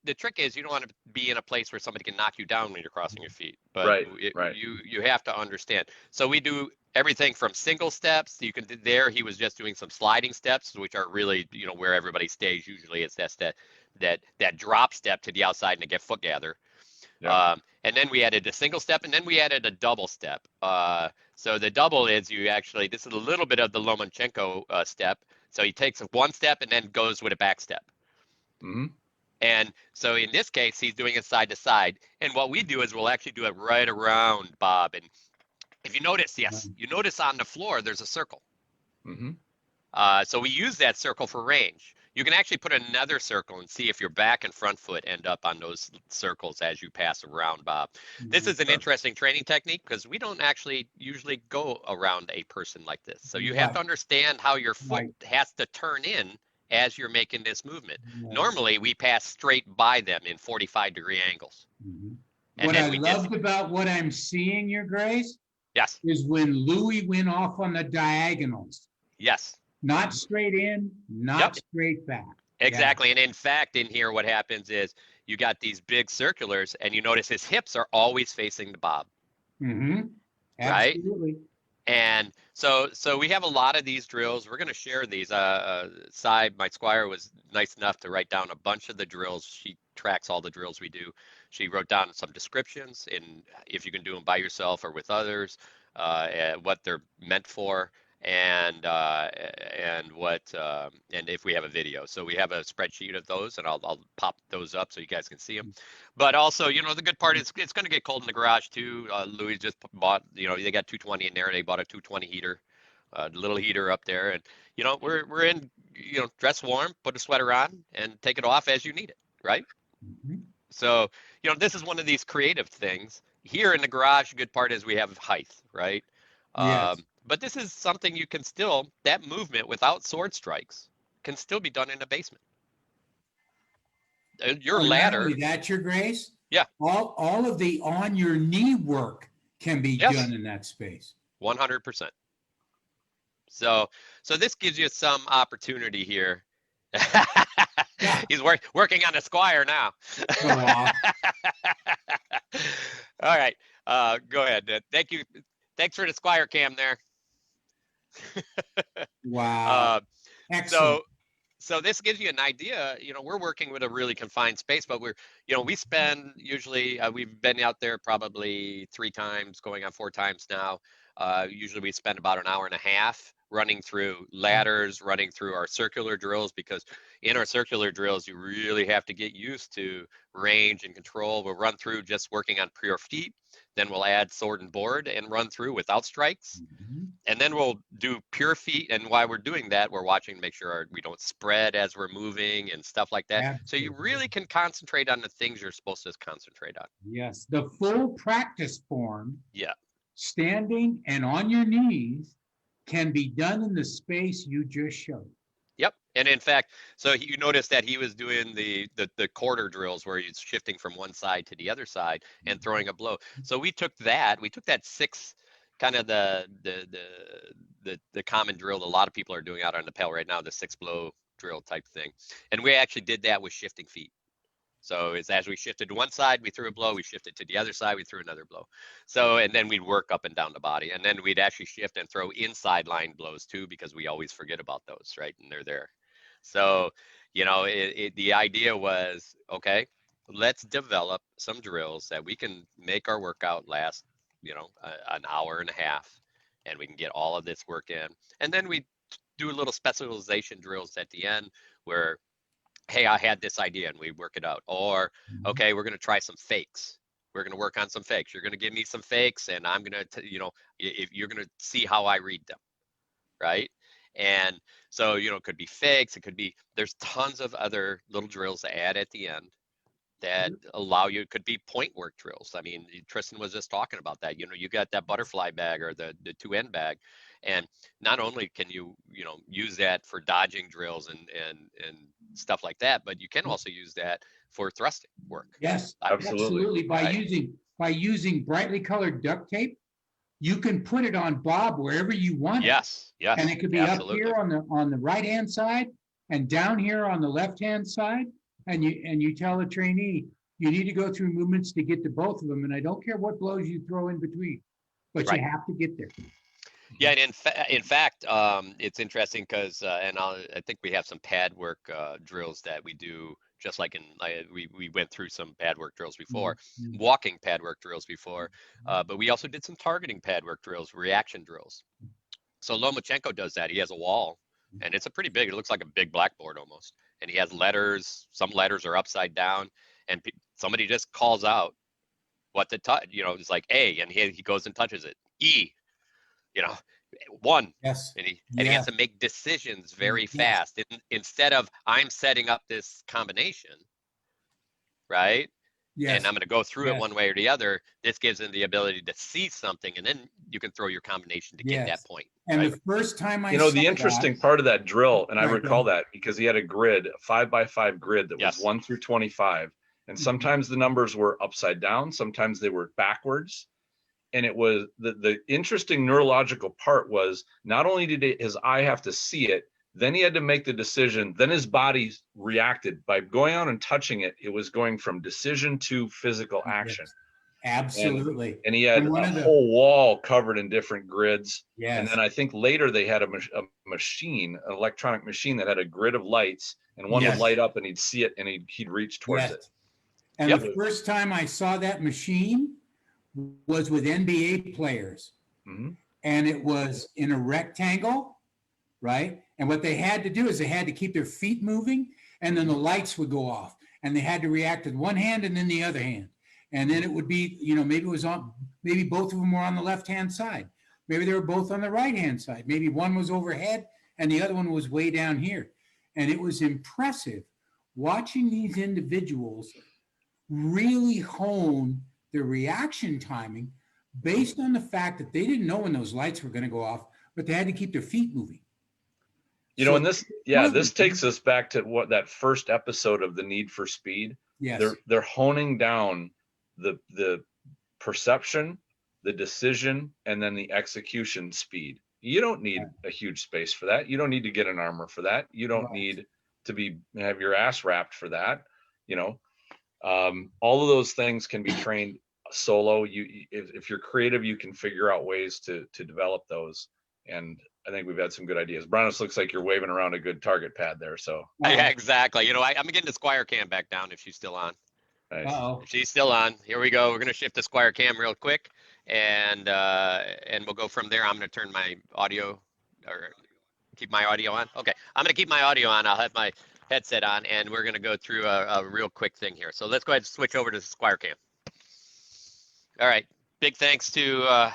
The trick is you don't want to be in a place where somebody can knock you down when you're crossing your feet. But right. You have to understand. So we do everything from single steps. You can he was just doing some sliding steps, which are really where everybody stays. Usually it's that drop step to the outside and to get foot gather. Yeah. And then we added a single step, and then we added a double step. So the double is this is a little bit of the Lomachenko step. So he takes one step and then goes with a back step. Mm-hmm. And so in this case, he's doing it side to side. And what we do is we'll actually do it right around Bob. And if you notice, you notice on the floor, there's a circle. Mm-hmm. So we use that circle for range. You can actually put another circle and see if your back and front foot end up on those circles as you pass around Bob. This is an interesting training technique because we don't actually usually go around a person like this. So you have to understand how your foot has to turn in as you're making this movement. Normally, we pass straight by them in 45-degree angles. Mm-hmm. What I loved about what I'm seeing, Your Grace, is when Louis went off on the diagonals. Yes. Not straight in, not straight back. Exactly. And in fact, in here, what happens is you got these big circulars, and you notice his hips are always facing the Bob. Mm-hmm. right? Absolutely. And so we have a lot of these drills. We're going to share these. Cy, my squire, was nice enough to write down a bunch of the drills. She tracks all the drills we do. She wrote down some descriptions and if you can do them by yourself or with others, and what they're meant for, and what and if we have a video. So we have a spreadsheet of those, and I'll pop those up so you guys can see them. But also, the good part is it's going to get cold in the garage too. Louis just bought, they got 220 in there. They bought a 220 heater, a little heater up there, and we're in, dress warm, put a sweater on, and take it off as you need it, right? Mhm. So this is one of these creative things here in the garage. The good part is we have height, right? Yes. But this is something you can still, that movement without sword strikes can still be done in the basement. Your Not ladder, only that, Your Grace. Yeah. All of the on your knee work can be Yes. done in that space. 100%. So this gives you some opportunity here. Yeah. He's working on a squire now. Go off. All right, go ahead. Thank you. Thanks for the squire cam there. Wow. Excellent. So this gives you an idea. We're working with a really confined space, but we spend usually, we've been out there probably 3 times, going on 4 times now. Usually we spend about an hour and a half running through ladders, running through our circular drills, because in our circular drills, you really have to get used to range and control. We'll run through just working on pure feet. Then we'll add sword and board and run through without strikes. Mhm. And then we'll do pure feet. And while we're doing that, we're watching to make sure we don't spread as we're moving and stuff like that. So you Absolutely. really can concentrate on the things you're supposed to concentrate on. Yes. The full practice form. Yeah. Standing and on your knees can be done in the space you just showed. Yep. And in fact, so you notice that he was doing the quarter drills where he's shifting from one side to the other side and throwing a blow. So we took that 6, kind of the common drill that a lot of people are doing out on the Pale right now, the 6 blow drill type thing. And we actually did that with shifting feet. So it's as we shifted to one side, we threw a blow, we shifted to the other side, we threw another blow. So, and then we'd work up and down the body, and then we'd actually shift and throw inside line blows too, because we always forget about those, right? And they're there. So, the idea was, okay, let's develop some drills that we can make our workout last, an hour and a half, and we can get all of this work in. And then we do a little specialization drills at the end where, hey, I had this idea, and we work it out. Or, okay, we're going to try some fakes. We're going to work on some fakes. You're going to give me some fakes, and I'm going to, if you're going to see how I read them, right? And so, it could be fakes. It could be, there's tons of other little drills to add at the end that allow you, it could be point work drills. I mean, Tristan was just talking about that. You got that butterfly bag or the 2-end bag. And not only can you, use that for dodging drills and stuff like that, but you can also use that for thrusting work. Yes, Absolutely. By using brightly colored duct tape, you can put it on Bob wherever you want. Yes, yes. And it could be absolutely. up here on the right hand side and down here on the left hand side. And you tell the trainee, you need to go through movements to get to both of them. And I don't care what blows you throw in between, but Right. you have to get there. Yeah, and in fact, it's interesting because, and I think we have some pad work drills that we do, just like we went through some pad work drills before, walking pad work drills before, but we also did some targeting pad work drills, reaction drills. So Lomachenko does that. He has a wall, and it's a pretty big, it looks like a big blackboard almost. And he has letters, some letters are upside down, and somebody just calls out what to touch, it's like A, and he goes and touches it. E, 1. Yes. And he has to make decisions very fast. Instead of I'm setting up this combination, right? Yes. And I'm going to go through it one way or the other. This gives him the ability to see something, and then you can throw your combination to get that point. And right? the first time I the interesting part of that drill, and I recall that because he had a grid, a 5x5 grid that was 1 through 25. And sometimes the numbers were upside down, sometimes they were backwards. And it was the interesting neurological part was not only did his eye have to see it, then he had to make the decision. Then his body reacted by going out and touching it. It was going from decision to physical action. Absolutely. And he had And one a of the, whole wall covered in different grids. And yes, then I think later they had a machine, an electronic machine that had a grid of lights, and one would yes, light up and he'd see it and he'd reach towards yes. it. And Yep. the first time I saw that machine was with NBA players. Mhm. And it was in a rectangle, right? And what they had to do is they had to keep their feet moving, and then the lights would go off, and they had to react with one hand and then the other hand. And then it would be, maybe it was on, maybe both of them were on the left-hand side. Maybe they were both on the right-hand side. Maybe one was overhead and the other one was way down here. And it was impressive watching these individuals really hone their reaction timing based on the fact that they didn't know when those lights were going to go off, but they had to keep their feet moving. So And this takes us back to what that first episode of The Need for Speed. yes, They're honing down the perception, the decision, and then the execution speed. You don't need a huge space for that. You don't need to get an armor for that. You don't Right. need to have your ass wrapped for that. All of those things can be trained solo. If you're creative, you can figure out ways to develop those. And I think we've had some good ideas. Brannos, looks like you're waving around a good target pad there. So Yeah, exactly. I'm getting the Squire cam back down if she's still on. nice. Uh-oh. If she's still on, here we go. We're gonna shift the Squire cam real quick, and we'll go from there. I'm gonna turn my audio, or keep my audio on. Okay, I'm gonna keep my audio on. I'll have my headset on, and we're gonna go through a real quick thing here. So let's go ahead and switch over to the Squire cam. All right, big thanks to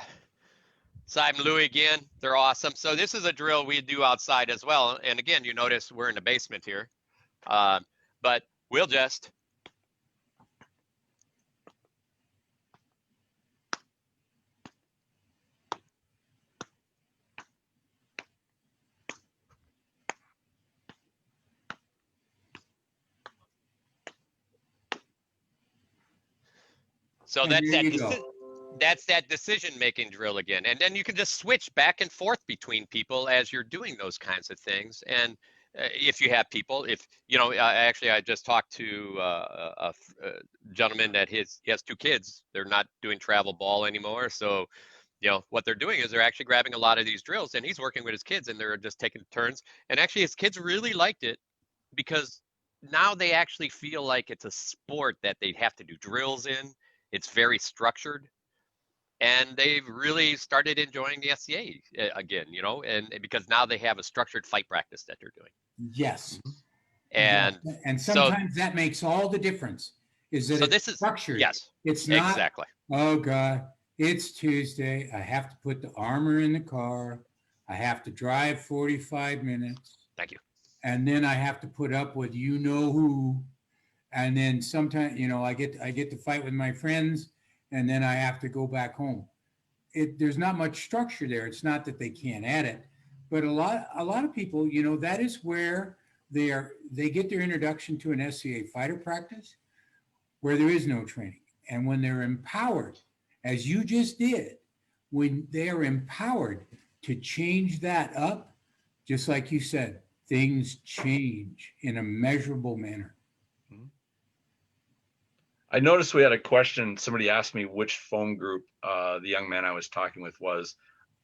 Simon Louis again. They're awesome. So this is a drill we do outside as well. And again, you notice we're in the basement here, but we'll just so And that's there that. you go. That's that decision-making drill again. And then you can just switch back and forth between people as you're doing those kinds of things. And if you have people, actually, I just talked to a gentleman that he has 2 kids. They're not doing travel ball anymore. So, what they're doing is they're actually grabbing a lot of these drills, and he's working with his kids, and they're just taking turns. And actually, his kids really liked it because now they actually feel like it's a sport that they have to do drills in. It's very structured. And they've really started enjoying the SCA again, and because now they have a structured fight practice that they're doing. Yes. And yes. And so- sometimes that makes all the difference. Is that So it's this is- structured? Yes, It's not. exactly. Oh God, it's Tuesday. I have to put the armor in the car. I have to drive 45 minutes. Thank you. And then I have to put up with who. And then sometimes, I get to fight with my friends, and then I have to go back home. There's not much structure there. It's not that they can't add it, but a lot of people, that is where they get their introduction to an SCA fighter practice, where there is no training. And when they're empowered, as you just did, when they are empowered to change that up, just like you said, things change in a measurable manner. I noticed we had a question. Somebody asked me which foam group the young man I was talking with was.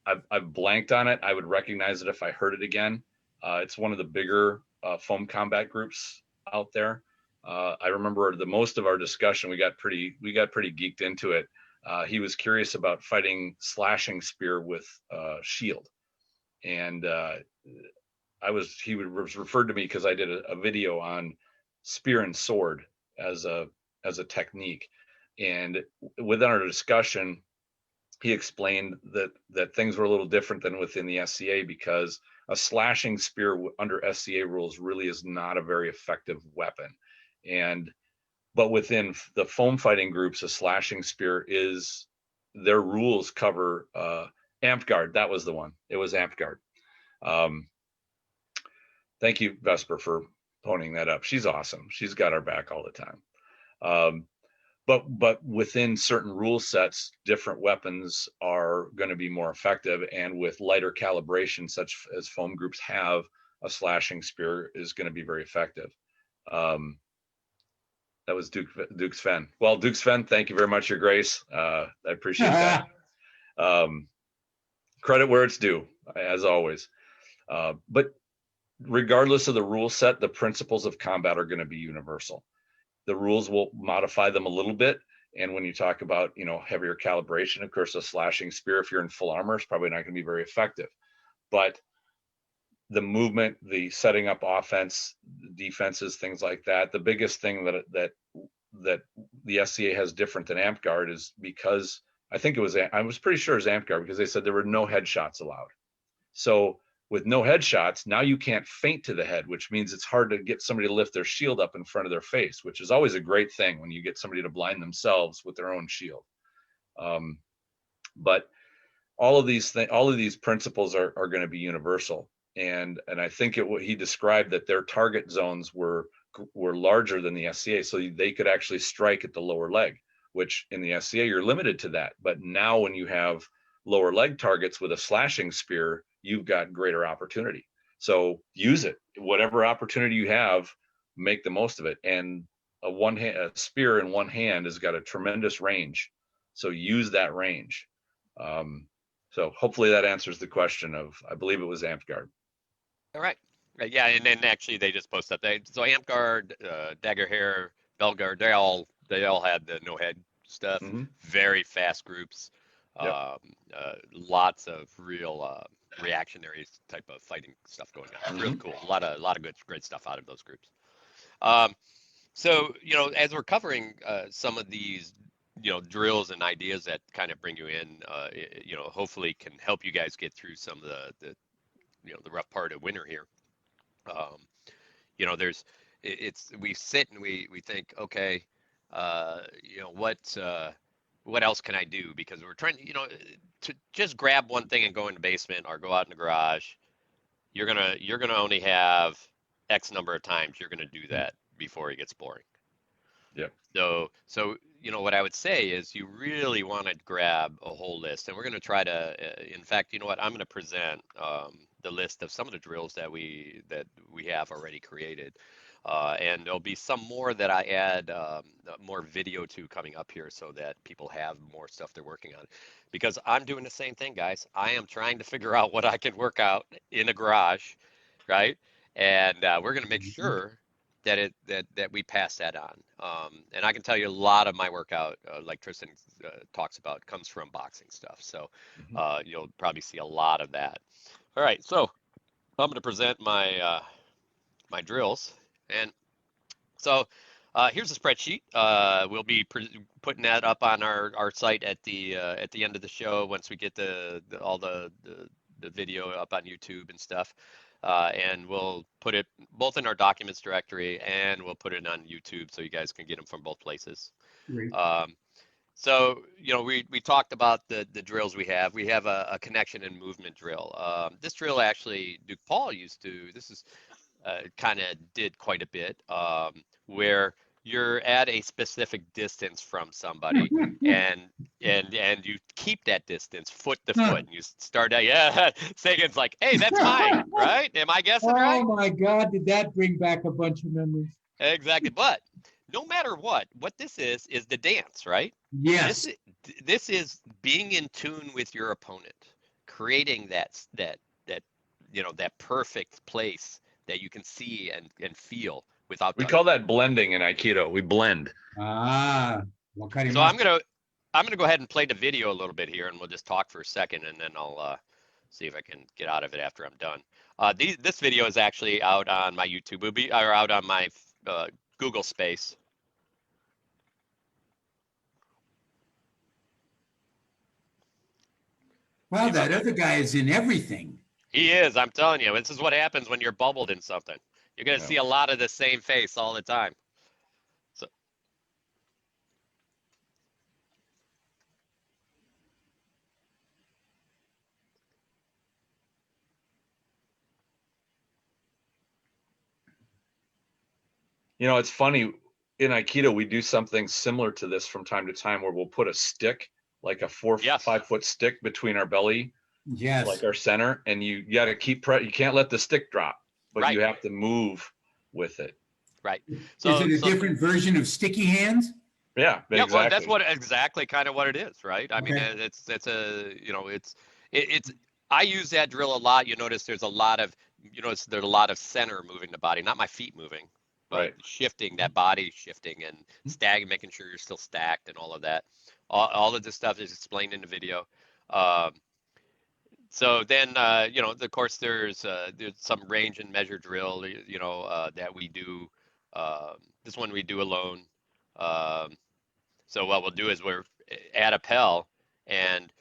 I've blanked on it. I would recognize it if I heard it again. It's one of the bigger foam combat groups out there. I remember the most of our discussion. We got pretty geeked into it. He was curious about fighting slashing spear with shield, and he was referred to me because I did a video on spear and sword as a technique. And within our discussion, he explained that things were a little different than within the SCA, because a slashing spear under SCA rules really is not a very effective weapon. But within the foam fighting groups, a slashing spear their rules cover amped guard. That was the one. It was amped guard. Thank you, Vesper, for pointing that up. She's awesome. She's got our back all the time. But within certain rule sets, different weapons are going to be more effective. And with lighter calibration, such as foam groups have, a slashing spear is going to be very effective. That was Duke Sven. Well, Duke Sven, thank you very much, Your Grace. I appreciate that. Credit where it's due, as always. But regardless of the rule set, the principles of combat are going to be universal. The rules will modify them a little bit. And when you talk about, heavier calibration, of course, a slashing spear, if you're in full armor, is probably not going to be very effective. But the movement, the setting up offense, defenses, things like that. The biggest thing that the SCA has different than AmpGuard is because I was pretty sure it was AmpGuard because they said there were no headshots allowed. So with no headshots, now you can't feint to the head, which means it's hard to get somebody to lift their shield up in front of their face, which is always a great thing when you get somebody to blind themselves with their own shield. But all of these principles are going to be universal. And I think what he described that their target zones were larger than the SCA, so they could actually strike at the lower leg, which in the SCA you're limited to that. But now when you have lower leg targets with a slashing spear, you've got greater opportunity. So use it. Whatever opportunity you have, make the most of it. And a spear in one hand has got a tremendous range. So use that range. So hopefully that answers the question of, I believe it was AmpGuard. All right. Yeah, and then actually they just posted that. So AmpGuard, Daggerhair, Belguard, they all had the no head stuff. Mm-hmm. Very fast groups. Yep. Lots of real reactionary type of fighting stuff going on. Mm-hmm. Really cool. A lot of good, great stuff out of those groups. So as we're covering some of these drills and ideas that kind of bring you in, hopefully can help you guys get through some of the rough part of winter here. We sit and we think, okay, what else can I do? Because we're trying, to just grab one thing and go in the basement or go out in the garage. You're gonna only have X number of times you're gonna do that before it gets boring. Yeah. So what I would say is you really want to grab a whole list, and we're going to try to. In fact, you know what? I'm going to present the list of some of the drills that we have already created, and there'll be some more that I add more video to coming up here, so that people have more stuff they're working on. Because I'm doing the same thing, guys. I am trying to figure out what I can work out in a garage, right? And we're going to make sure that we pass that on. And I can tell you a lot of my workout, like Tristan talks about, comes from boxing stuff. So you'll probably see a lot of that. All right, so I'm going to present my my drills, and so here's a spreadsheet. We'll be putting that up on our site at the end of the show once we get all the video up on YouTube and stuff. And we'll put it both in our documents directory, and we'll put it on YouTube so you guys can get them from both places. Great. So we talked about the drills we have. We have a connection and movement drill. This drill actually Duke Paul used to. This is kind of did quite a bit, where you're at a specific distance from somebody, and you keep that distance foot to foot, and you start out. Yeah, Sagan's like, hey, that's mine, right? Am I guessing right? Oh my God, did that bring back a bunch of memories? Exactly, but no matter what this is the dance, right? Yes. This is being in tune with your opponent, creating that perfect place that you can see and feel without. We call that blending in Aikido. We blend. So I'm gonna go ahead and play the video a little bit here, and we'll just talk for a second, and then I'll see if I can get out of it after I'm done. This video is actually out on my YouTube. It'll be out on my Google Space. Wow, that other guy is in everything. He is. I'm telling you, this is what happens when you're bubbled in something. You're gonna see a lot of the same face all the time. So. It's funny, in Aikido, we do something similar to this from time to time, where we'll put a stick, like a 5 foot stick between our belly, like our center, and you got to keep you can't let the stick drop, but you have to move with it. Right. Is So it a different version of sticky hands? Yeah, yeah, exactly. well, that's what exactly kind of what it is, right? I mean, Okay. it's a, you know, it's I use that drill a lot. You notice there's a lot of, there's a lot of center moving the body, not my feet moving, but Right. shifting, that body shifting and making sure you're still stacked and all of that. All of this stuff is explained in the video. Um, so then, of course, there's some range and measure drill, that we do. This one we do alone. Um, so what we'll do is we'll add a pel and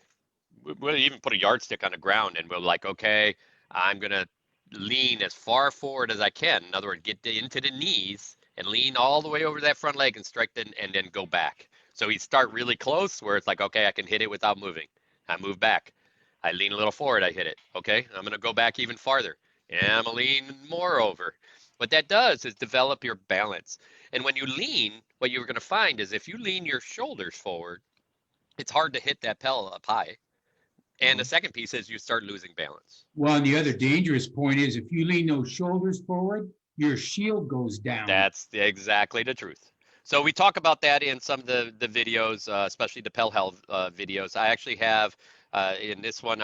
we'll even put a yardstick on the ground and we'll like, okay, I'm gonna lean as far forward as I can. In other words, get into the knees and lean all the way over that front leg and strike and then go back. So we start really close where it's like, okay, I can hit it without moving. I move back. I lean a little forward, I hit it. Okay, I'm gonna go back even farther. And I'm gonna lean more over. What that does is develop your balance. And when you lean, what you're gonna find is if you lean your shoulders forward, it's hard to hit that pel up high. And the second piece is you start losing balance. Well, and the other dangerous point is if you lean those shoulders forward, your shield goes down. That's exactly the truth. So we talk about that in some of the videos, especially the pel health videos. I actually have, in this one,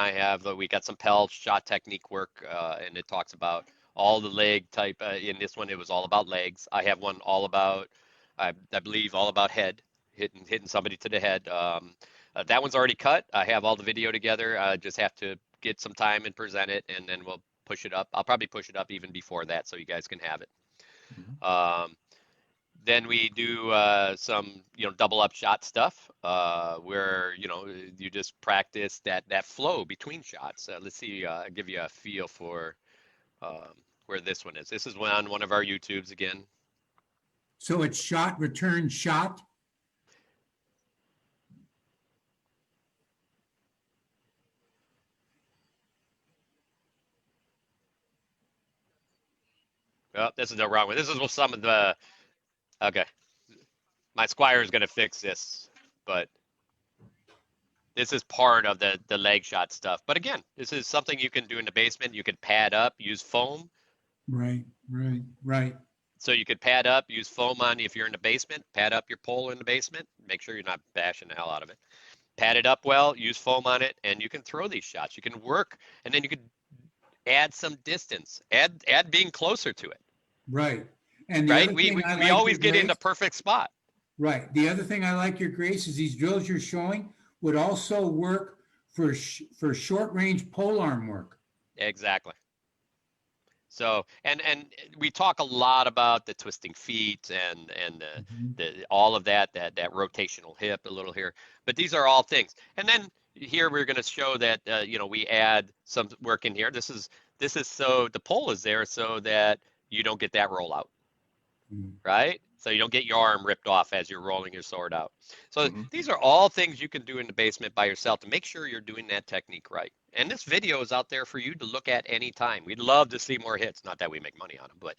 we got some pel shot technique work, and it talks about all the leg type. In this one, it was all about legs. I have one all about, I believe, all about head, hitting somebody to the head. That one's already cut. I have all the video together. I just have to get some time and present it, and then we'll push it up. I'll probably push it up even before that so you guys can have it. Then we do some, double up shot stuff where, you just practice that flow between shots. Let's see, I'll give you a feel for where this one is. This is on one of our YouTubes again. So it's shot, return, shot. Oh, this is the wrong one. This is what some of the, okay. My Squire is going to fix this, but this is part of the leg shot stuff. But again, this is something you can do in the basement. You can pad up, use foam. Right. So you could pad up, use foam on if you're in the basement, pad up your pole in the basement. Make sure you're not bashing the hell out of it. Pad it up well, use foam on it, and you can throw these shots. You can work, and then you can add some distance, add being closer to it. Right. And the right? other We thing I we like, always your get in Grace, the perfect spot. Right. The other thing I like, your Grace, is these drills you're showing would also work for short range pole arm work. Exactly. So and we talk a lot about the twisting feet and the all of that rotational hip a little here, but these are all things. And then here we're going to show that we add some work in here. This is so the pole is there so that you don't get that rollout, right? So you don't get your arm ripped off as you're rolling your sword out. So these are all things you can do in the basement by yourself to make sure you're doing that technique right. And this video is out there for you to look at anytime. We'd love to see more hits. Not that we make money on them, but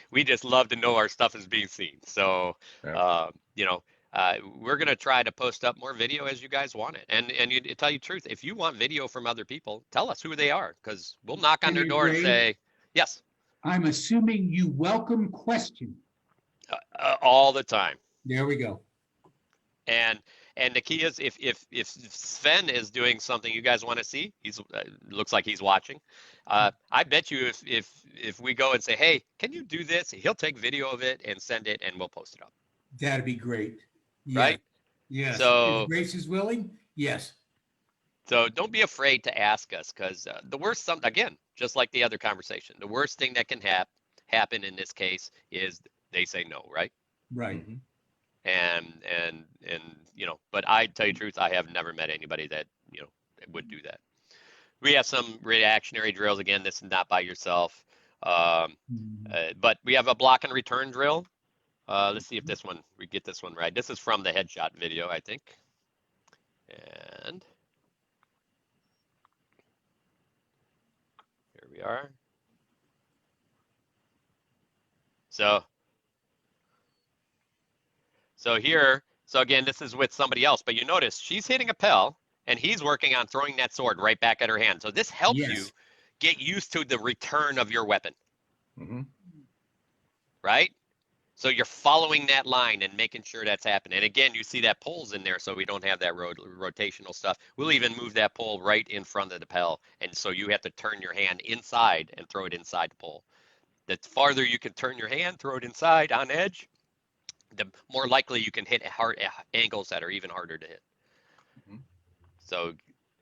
we just love to know our stuff is being seen. So, we're going to try to post up more video as you guys want it. And to tell you the truth, if you want video from other people, tell us who they are, because we'll knock on their door and say, yes. I'm assuming you welcome questions. All the time. There we go. And the key is if Sven is doing something you guys want to see, he's looks like he's watching. I bet you if we go and say, hey, can you do this? He'll take video of it and send it, and we'll post it up. That'd be great. Yeah. Right? Yes. So if Grace is willing, yes. So don't be afraid to ask us, because the worst, again, just like the other conversation, the worst thing that can happen in this case is they say no, right? Right. And but I tell you the truth, I have never met anybody that would do that. We have some reactionary drills. Again, this is not by yourself, but we have a block and return drill. Let's see if we get this one right. This is from the headshot video, I think. And here we are. So again, this is with somebody else, but you notice she's hitting a pel and he's working on throwing that sword right back at her hand. So this helps you get used to the return of your weapon, right? So you're following that line and making sure that's happening. And again, you see that pole's in there, so we don't have that rotational stuff. We'll even move that pole right in front of the pedal, and so you have to turn your hand inside and throw it inside the pole. The farther you can turn your hand, throw it inside on edge, the more likely you can hit hard angles that are even harder to hit. Mhm. So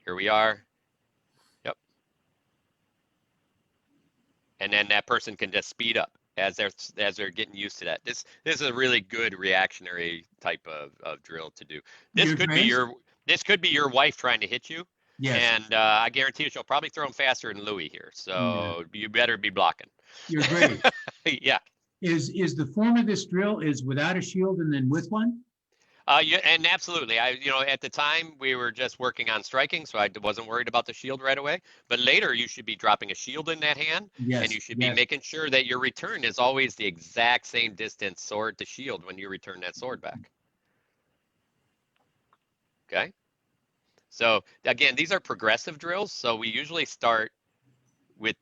here we are. Yep. And then that person can just speed up as they're getting used to that. This is a really good reactionary type of drill to do. This Your could be Grace? your wife trying to hit you, Yes. and I guarantee you she'll probably throw them faster than Louis here. So you better be blocking. Your Grace. Yeah. Is the form of this drill is without a shield and then with one? Yeah, and absolutely. At the time we were just working on striking, so I wasn't worried about the shield right away. But later, you should be dropping a shield in that hand, and you Yes. should be making sure that your return is always the exact same distance sword to shield when you return that sword back. Okay. So again, these are progressive drills. So we usually start with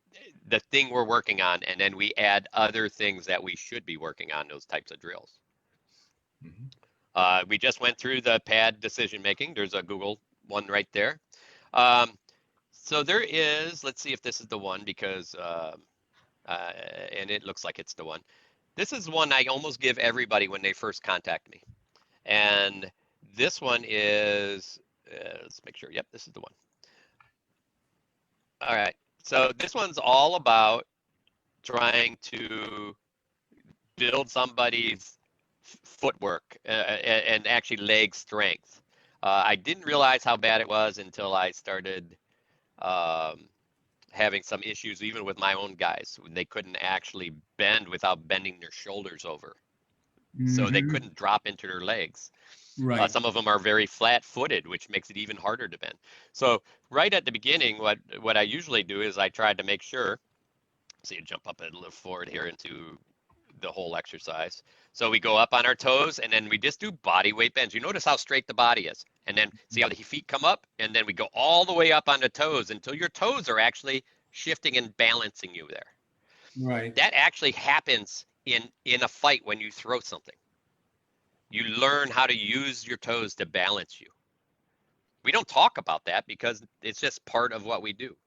the thing we're working on, and then we add other things that we should be working on those types of drills. Mhm. We just went through the pad decision making. There's a Google one right there. So there is, let's see if this is the one because, and it looks like it's the one. This is one I almost give everybody when they first contact me. And this one is, let's make sure, yep, this is the one. All right, so this one's all about trying to build somebody's footwork and actually leg strength. I didn't realize how bad it was until I started having some issues even with my own guys. They couldn't actually bend without bending their shoulders over. So they Mhm. couldn't drop into their legs. Right. Some of them are very flat-footed, which makes it even harder to bend. So right at the beginning, what I usually do is I try to make sure, so you jump up a little forward here into the whole exercise. So we go up on our toes and then we just do body weight bends. You notice how straight the body is. And then see how the feet come up and then we go all the way up on the toes until your toes are actually shifting and balancing you there. Right. That actually happens in a fight when you throw something. You learn how to use your toes to balance you. We don't talk about that because it's just part of what we do.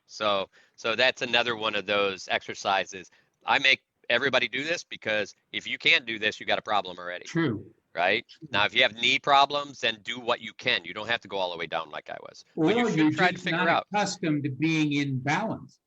So that's another one of those exercises. I make everybody do this because if you can't do this, you got a problem already, True. right? Now, if you have knee problems, then do what you can. You don't have to go all the way down like I was, but you Or should you're try to just figure not out. accustomed to being in balance.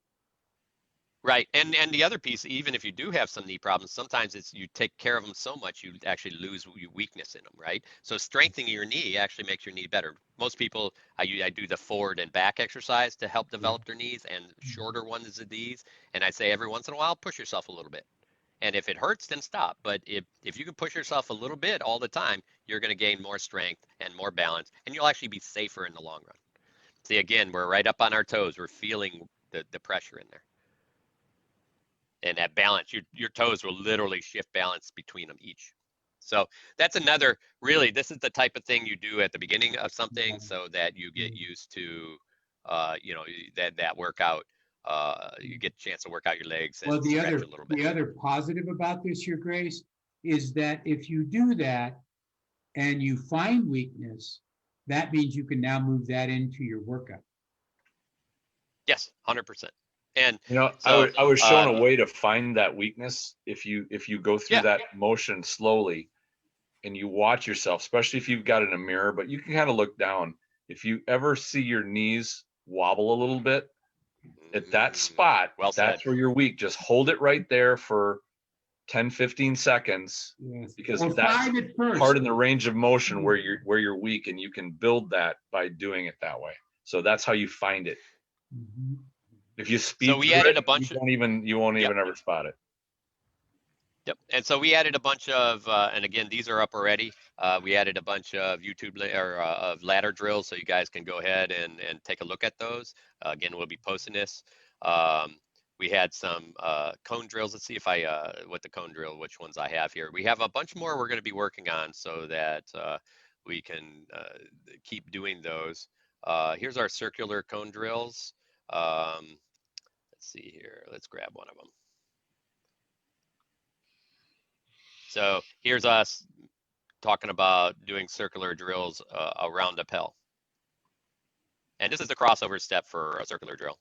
Right, and the other piece, even if you do have some knee problems, sometimes it's you take care of them so much you actually lose weakness in them, right? So strengthening your knee actually makes your knee better. Most people, I do the forward and back exercise to help develop their knees, and shorter ones of these. And I say every once in a while, push yourself a little bit. And if it hurts, then stop. But if you can push yourself a little bit all the time, you're going to gain more strength and more balance, and you'll actually be safer in the long run. See, again, we're right up on our toes. We're feeling the pressure in there. And that balance, your toes will literally shift balance between them each. So that's another, really, this is the type of thing you do at the beginning of something so that you get used to, that workout. You get a chance to work out your legs and Well, stretch a little bit. the other positive about this, Your Grace, is that if you do that and you find weakness, that means you can now move that into your workout. Yes, 100%. And I so, was shown a way to find that weakness if you go through yeah, that motion slowly and you watch yourself, especially if you've got it in a mirror, but you can kind of look down. If you ever see your knees wobble a little bit at that spot, well said. that's where you're weak. Just hold it right there for 10, 15 seconds Yes. because Or that's 5 at first. part in the range of motion where you're weak, and you can build that by doing it that way. So that's how you find it. Mhm. If you speed So we through added it, a bunch you won't Yep. even ever spot it. Yep. And so we added a bunch of, and again, these are up already. We added a bunch of YouTube of ladder drills, so you guys can go ahead and take a look at those. Again, we'll be posting this. We had some cone drills. Let's see if what the cone drill, which ones I have here. We have a bunch more we're going to be working on so that we can keep doing those. Here's our circular cone drills. Let's see here. Let's grab one of them. So here's us talking about doing circular drills around a pill. And this is the crossover step for a circular drill.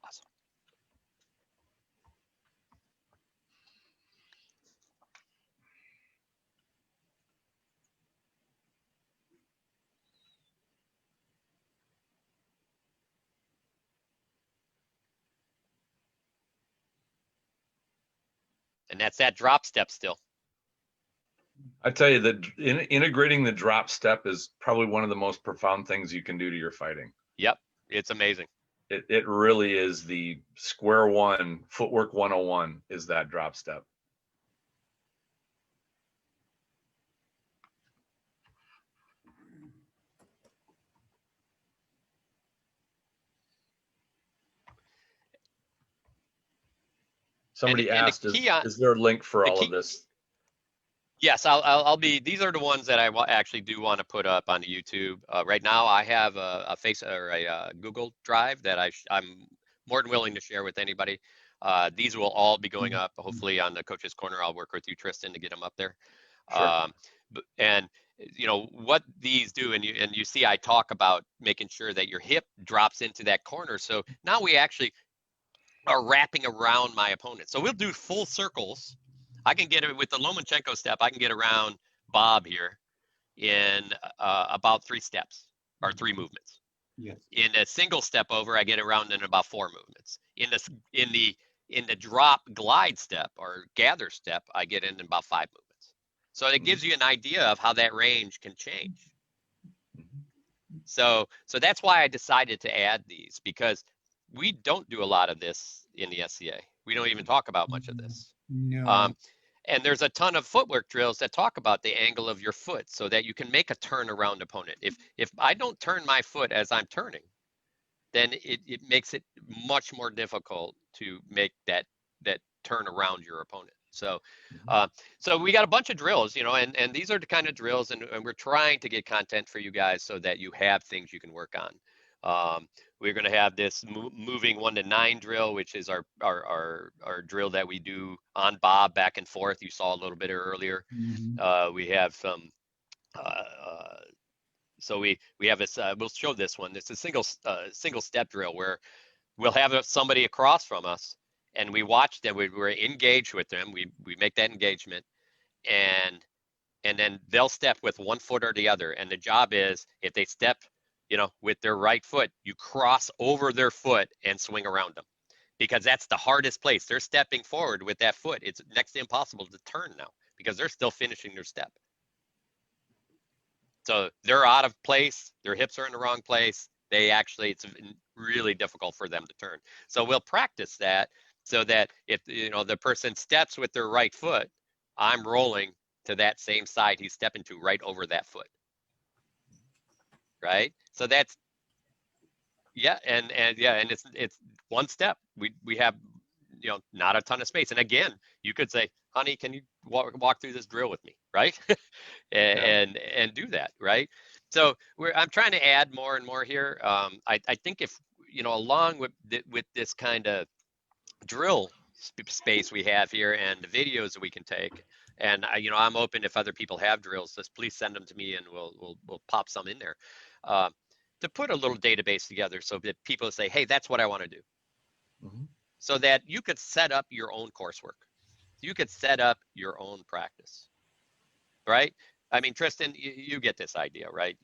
Awesome. And that's that drop step still. I tell you that integrating the drop step is probably one of the most profound things you can do to your fighting. Yep, it's amazing. It really is the square one, footwork 101 is that drop step. Somebody asked, is there a link for all of this? Yes, I'll be. These are the ones that I actually do want to put up on YouTube. Right now, I have a Google Drive that I'm more than willing to share with anybody. These will all be going up, hopefully, on the Coach's Corner. I'll work with you, Tristan, to get them up there. Sure. And you know what these do, and you see, I talk about making sure that your hip drops into that corner. So now we actually are wrapping around my opponent. So we'll do full circles. I can get it with the Lomachenko step. I can get around Bob here in about 3 steps or 3 movements. Yes. In a single step over, I get around in about 4 movements. In the drop glide step or gather step, I get in about 5 movements. So it gives you an idea of how that range can change. So that's why I decided to add these, because we don't do a lot of this in the SCA. We don't even talk about much of this. No. And there's a ton of footwork drills that talk about the angle of your foot so that you can make a turn around opponent. If I don't turn my foot as I'm turning, then it makes it much more difficult to make that turn around your opponent. So so we got a bunch of drills, you know, and these are the kind of drills, and we're trying to get content for you guys so that you have things you can work on. We're going to have this moving 1 to 9 drill, which is our drill that we do on Bob back and forth. You saw a little bit earlier. We have some. So we have this. We'll show this one. It's a single step drill where we'll have somebody across from us, and we watch them. We're engaged with them. We make that engagement, and then they'll step with one foot or the other. And the job is, if they step, you know, with their right foot, you cross over their foot and swing around them, because that's the hardest place. They're stepping forward with that foot. It's next to impossible to turn now because they're still finishing their step. So they're out of place. Their hips are in the wrong place. It's really difficult for them to turn. So we'll practice that so that if, you know, the person steps with their right foot, I'm rolling to that same side he's stepping to, right over that foot. Right? So that's, yeah, and it's one step. We have, you know, not a ton of space. And again, you could say, honey, can you walk through this drill with me, right? and do that, right? So I'm trying to add more and more here. I think if, you know, along with this kind of drill space we have here and the videos that we can take, and you know, I'm open if other people have drills, just please send them to me and we'll pop some in there. To put a little database together so that people say, hey, that's what I want to do. So that you could set up your own coursework. You could set up your own practice, right? I mean, Tristan, you get this idea, right?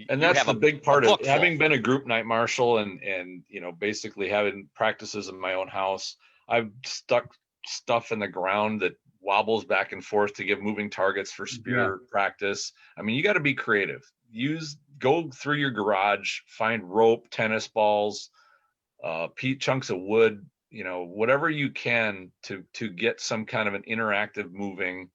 And that's the big part of having been a group night marshal and you know, basically having practices in my own house. I've stuck stuff in the ground that wobbles back and forth to give moving targets for spear practice. I mean, you got to be creative. Go through your garage, find rope, tennis balls, chunks of wood, you know, whatever you can to get some kind of an interactive moving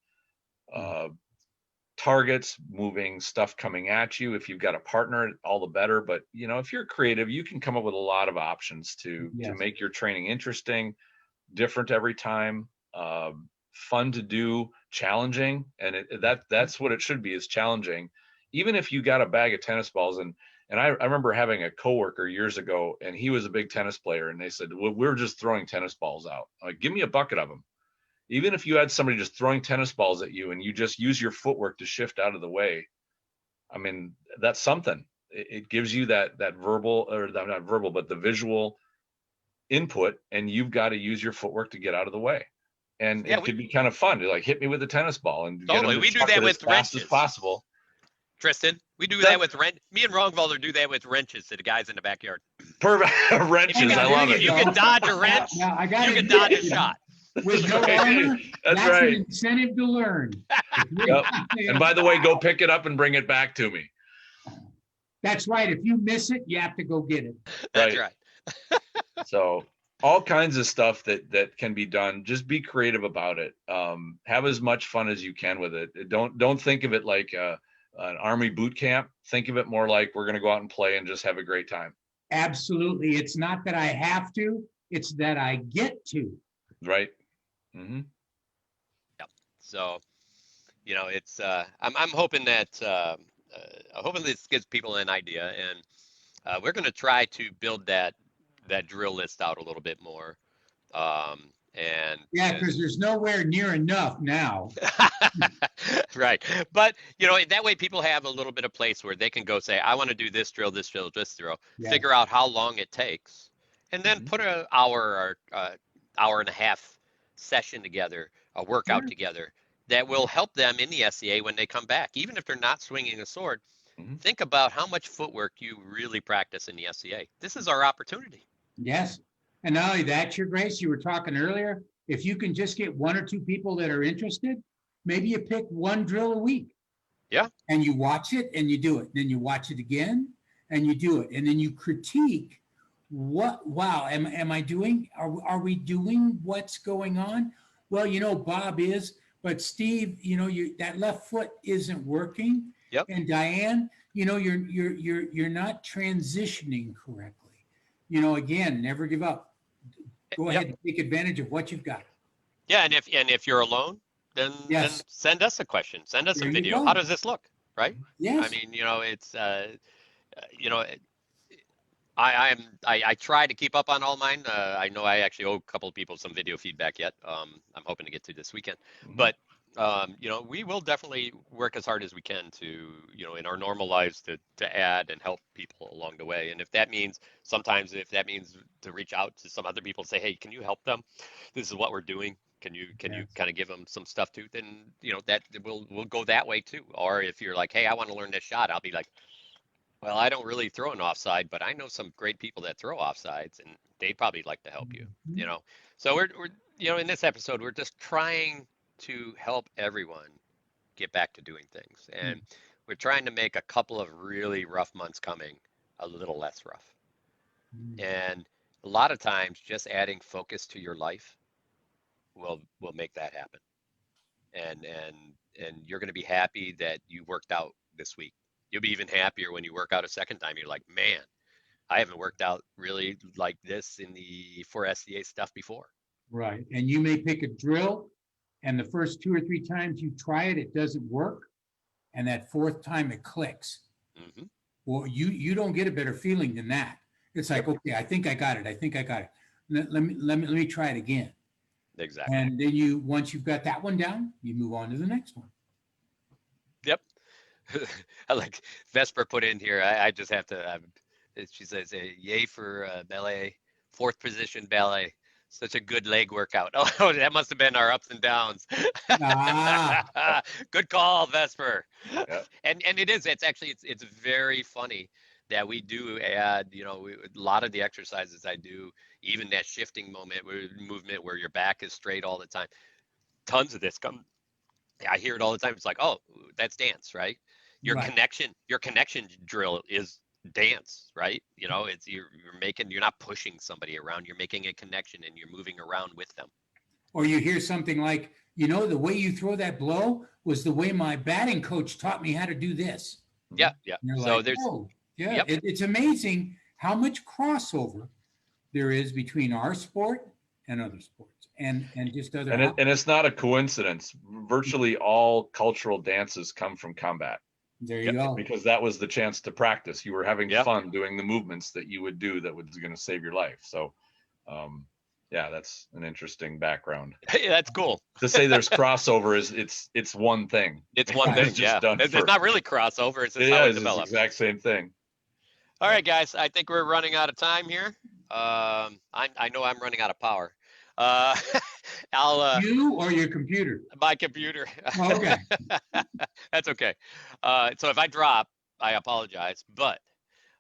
targets, moving stuff coming at you. If you've got a partner, all the better. But you know, if you're creative, you can come up with a lot of options to make your training interesting, different every time, fun to do, challenging, and that's what it should be, is challenging. Even if you got a bag of tennis balls, and And I remember having a coworker years ago, and he was a big tennis player, and they said, well, we're just throwing tennis balls out. Like, give me a bucket of them. Even if you had somebody just throwing tennis balls at you and you just use your footwork to shift out of the way, I mean, that's something. It gives you that verbal, or not verbal, but the visual input, and you've got to use your footwork to get out of the way. And Yeah, it could be kind of fun to like hit me with a tennis ball and totally. get them We to do chuck that it as with fast as wrenches. possible. Tristan, we do that with me and Rongvalder do that with wrenches to the guys in the backyard. Perfect. Wrenches, I love it. You can dodge a wrench. Now, I You gotta can admit, dodge a shot. with no Okay, armor, that's that's right. an incentive to learn. Yep. And by the way, go pick it up and bring it back to me. That's right. If you miss it, you have to go get it. That's right. So all kinds of stuff that can be done. Just be creative about it. Have as much fun as you can with it. Don't think of it like an army boot camp. Think of it more like we're going to go out and play and just have a great time. Absolutely. It's not that I have to, it's that I get to. Right. Mm-hmm. Yep. So, you know, it's I'm hoping that I'm hoping this gives people an idea, and we're going to try to build that drill list out a little bit more. And yeah, because there's nowhere near enough now. Right. But, you know, that way people have a little bit of place where they can go say, I want to do this drill, this drill, this drill, figure out how long it takes, and then put an hour or hour and a half session together, a workout together that will help them in the SCA when they come back. Even if they're not swinging a sword, think about how much footwork you really practice in the SCA. This is our opportunity. Yes. And not only that, Your Grace, you were talking earlier, if you can just get one or two people that are interested, maybe you pick one drill a week. Yeah. And you watch it and you do it. Then you watch it again and you do it. And then you critique wow, am I doing, are we doing what's going on? Well, you know, Bob is, but Steve, you know, that left foot isn't working. Yep. And Diane, you know, you're not transitioning correctly. You know, again, never give up. Go ahead and take advantage of what you've got. Yeah, and if you're alone, then send us a question, send us a video. How does this look? Right? Yes. I mean, you know, it's you know, I try to keep up on all mine. I know I actually owe a couple of people some video feedback yet. I'm hoping to get to this weekend, but you know, we will definitely work as hard as we can to, you know, in our normal lives to add and help people along the way. And if that means to reach out to some other people and say, hey, can you help them? This is what we're doing. Can you kind of give them some stuff too? Then, you know, that we'll go that way too. Or if you're like, hey, I want to learn this shot, I'll be like, well, I don't really throw an offside, but I know some great people that throw offsides, and they'd probably like to help you. You know, so we're you know, in this episode, we're just trying to help everyone get back to doing things, and we're trying to make a couple of really rough months coming a little less rough. And a lot of times, just adding focus to your life will make that happen. And you're going to be happy that you worked out this week. You'll be even happier when you work out a second time. You're like, man, I haven't worked out really like this for SCA stuff before. Right. And you may pick a drill, and the first 2 or 3 times you try it, it doesn't work. And that fourth time it clicks. Well, you don't get a better feeling than that. It's like, okay, I think I got it. Let me try it again. Exactly. And then once you've got that one down, you move on to the next one. Yep. I like Vesper put in here. I just have to. She says, "Yay for ballet, 4th position ballet. Such a good leg workout." Oh, that must have been our ups and downs. Good call, Vesper. Yeah. And it is. It's actually it's very funny that we do add. You know, a lot of the exercises I do, even that shifting movement where your back is straight all the time. Tons of this come. I hear it all the time. It's like, oh, that's dance, right? Your connection drill is dance, right? You know, it's you're not pushing somebody around, you're making a connection and you're moving around with them. Or you hear something like, you know, the way you throw that blow was the way my batting coach taught me how to do this. Yeah. So like, it's amazing how much crossover there is between our sport and other sports. And just other and it's not a coincidence. Virtually all cultural dances come from combat. There you go. Because that was the chance to practice. You were having Yep. fun doing the movements that you would do that was going to save your life. So, yeah, that's an interesting background. Hey, that's cool. To say there's crossover is it's one thing. It's one thing. Yeah. It's not really crossover. It's just how it It's the develops. exact same thing. All right, guys. I think we're running out of time here. I know I'm running out of power. I'll You or your computer? my computer. Okay. That's okay. So if I drop, I apologize. But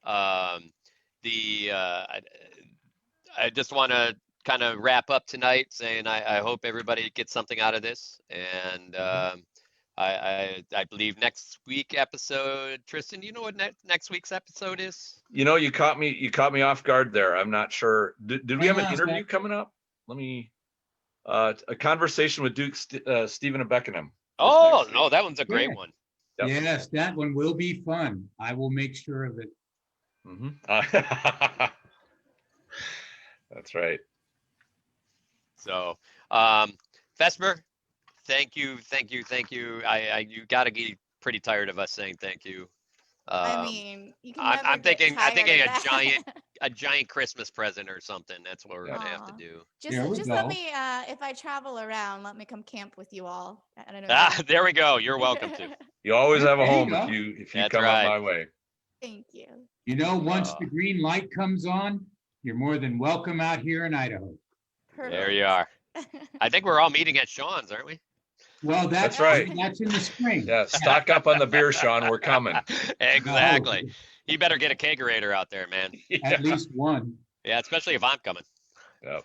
I just want to kind of wrap up tonight saying I hope everybody gets something out of this. And I believe next week episode, Tristan, you know what next week's episode is? You know, you caught me off guard there. I'm not sure. Did we have an interview coming up? Let me a conversation with Duke Stephen of Beckenham. Oh no, that one's a great one. Yep. Yes, that one will be fun. I will make sure of it. That's right. So, Vesper, thank you. You got to get pretty tired of us saying thank you. I mean, you can I'm never get thinking tired of that. a giant Christmas present or something. That's what we're gonna have to Aw. do. Just let me, if I travel around, let me come camp with you all. I don't know. There we go. You're welcome to. You always have a There you home go. if you That's come right. up my way. Thank you. You know, once the green light comes on, you're more than welcome out here in Idaho. Perfect. There you are. I think we're all meeting at Sean's, aren't we? Well, That's right. That's in the spring. Yeah, stock up on the beer, Sean. We're coming. Exactly. You better get a kegerator out there, man. At least one. Yeah, especially if I'm coming. Yep.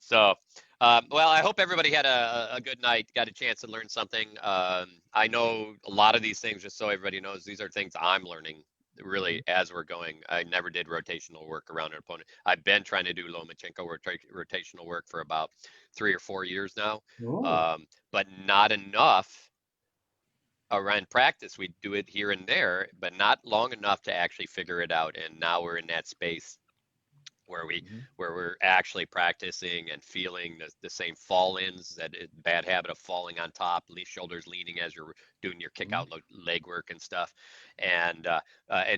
So, well, I hope everybody had a good night, got a chance to learn something. I know a lot of these things, just so everybody knows, these are things I'm learning really as we're going. I never did rotational work around an opponent. I've been trying to do Lomachenko rotational work for about 3 or 4 years now, but not enough around practice. We do it here and there, but not long enough to actually figure it out. And now we're in that space where we're actually practicing and feeling the same fall-ins, that bad habit of falling on top, shoulders leaning as you're doing your kick out leg work and stuff. And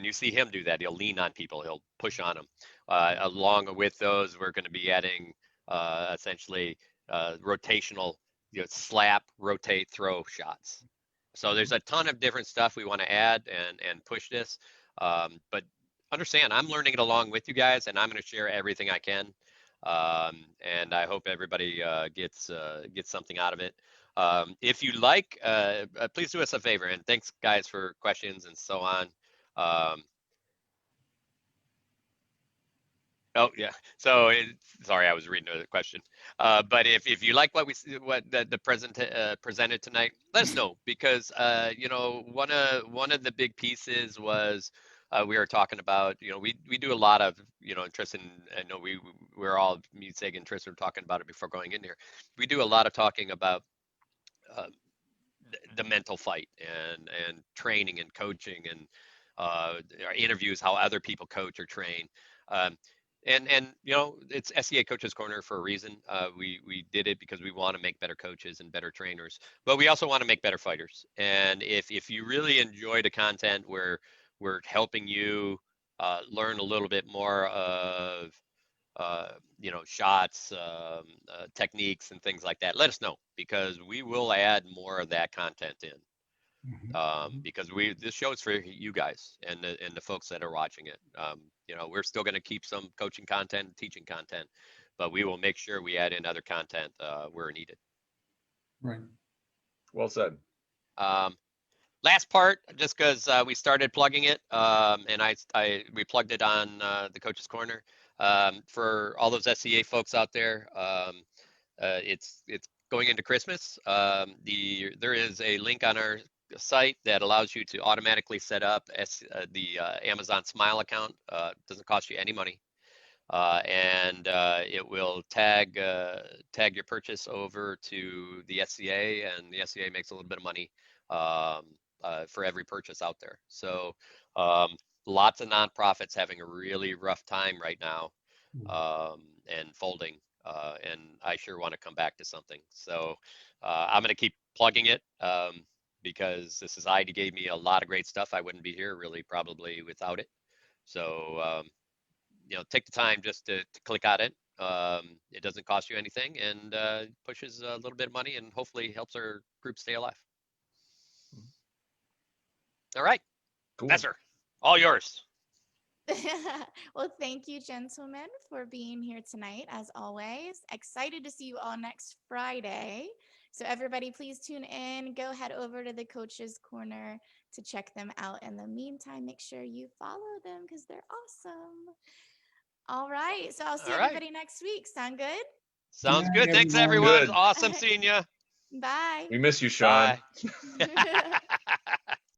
you see him do that. He'll lean on people, he'll push on them. Along with those, we're going to be adding essentially rotational, slap, rotate, throw shots. So there's a ton of different stuff we want to add and push this. But understand, I'm learning it along with you guys, and I'm going to share everything I can. And I hope everybody gets something out of it. If you like, please do us a favor, and thanks guys for questions and so on. Oh yeah. So sorry, I was reading the question. But if you like what the presented tonight, let us know, because one of the big pieces was we were talking about, we do a lot of, Tristan, I know we're all, me, Sagan, Tristan were talking about it before going in here. We do a lot of talking about the mental fight and training and coaching and our interviews, how other people coach or train. And it's SCA Coaches Corner for a reason. We did it because we want to make better coaches and better trainers, but we also want to make better fighters. And if you really enjoy the content where we're helping you learn a little bit more of shots, techniques and things like that, let us know, because we will add more of that content in. Because this show is for you guys and the folks that are watching it. We're still going to keep some coaching content, teaching content, but we will make sure we add in other content where needed. Right. Well said. Last part, just because we started plugging it, and we plugged it on the Coach's Corner. For all those SCA folks out there, it's going into Christmas. There is a link on our site that allows you to automatically set up the Amazon Smile account. Doesn't cost you any money, and it will tag your purchase over to the SCA, and the SCA makes a little bit of money for every purchase out there. So lots of nonprofits having a really rough time right now and folding, and I sure want to come back to something. So I'm going to keep plugging it because the society gave me a lot of great stuff. I wouldn't be here really probably without it. So, take the time just to click on it. It doesn't cost you anything, and pushes a little bit of money and hopefully helps our group stay alive. All right, Cool. Messer, all yours. Well, thank you, gentlemen, for being here tonight, as always. Excited to see you all next Friday. So everybody, please tune in. Go head over to the Coach's Corner to check them out. In the meantime, make sure you follow them because they're awesome. All right. So I'll see All right. everybody next week. Sound good? Sounds Good good. Thanks, night, everyone. Good. Awesome seeing you. Bye. We miss you, Sean. Bye.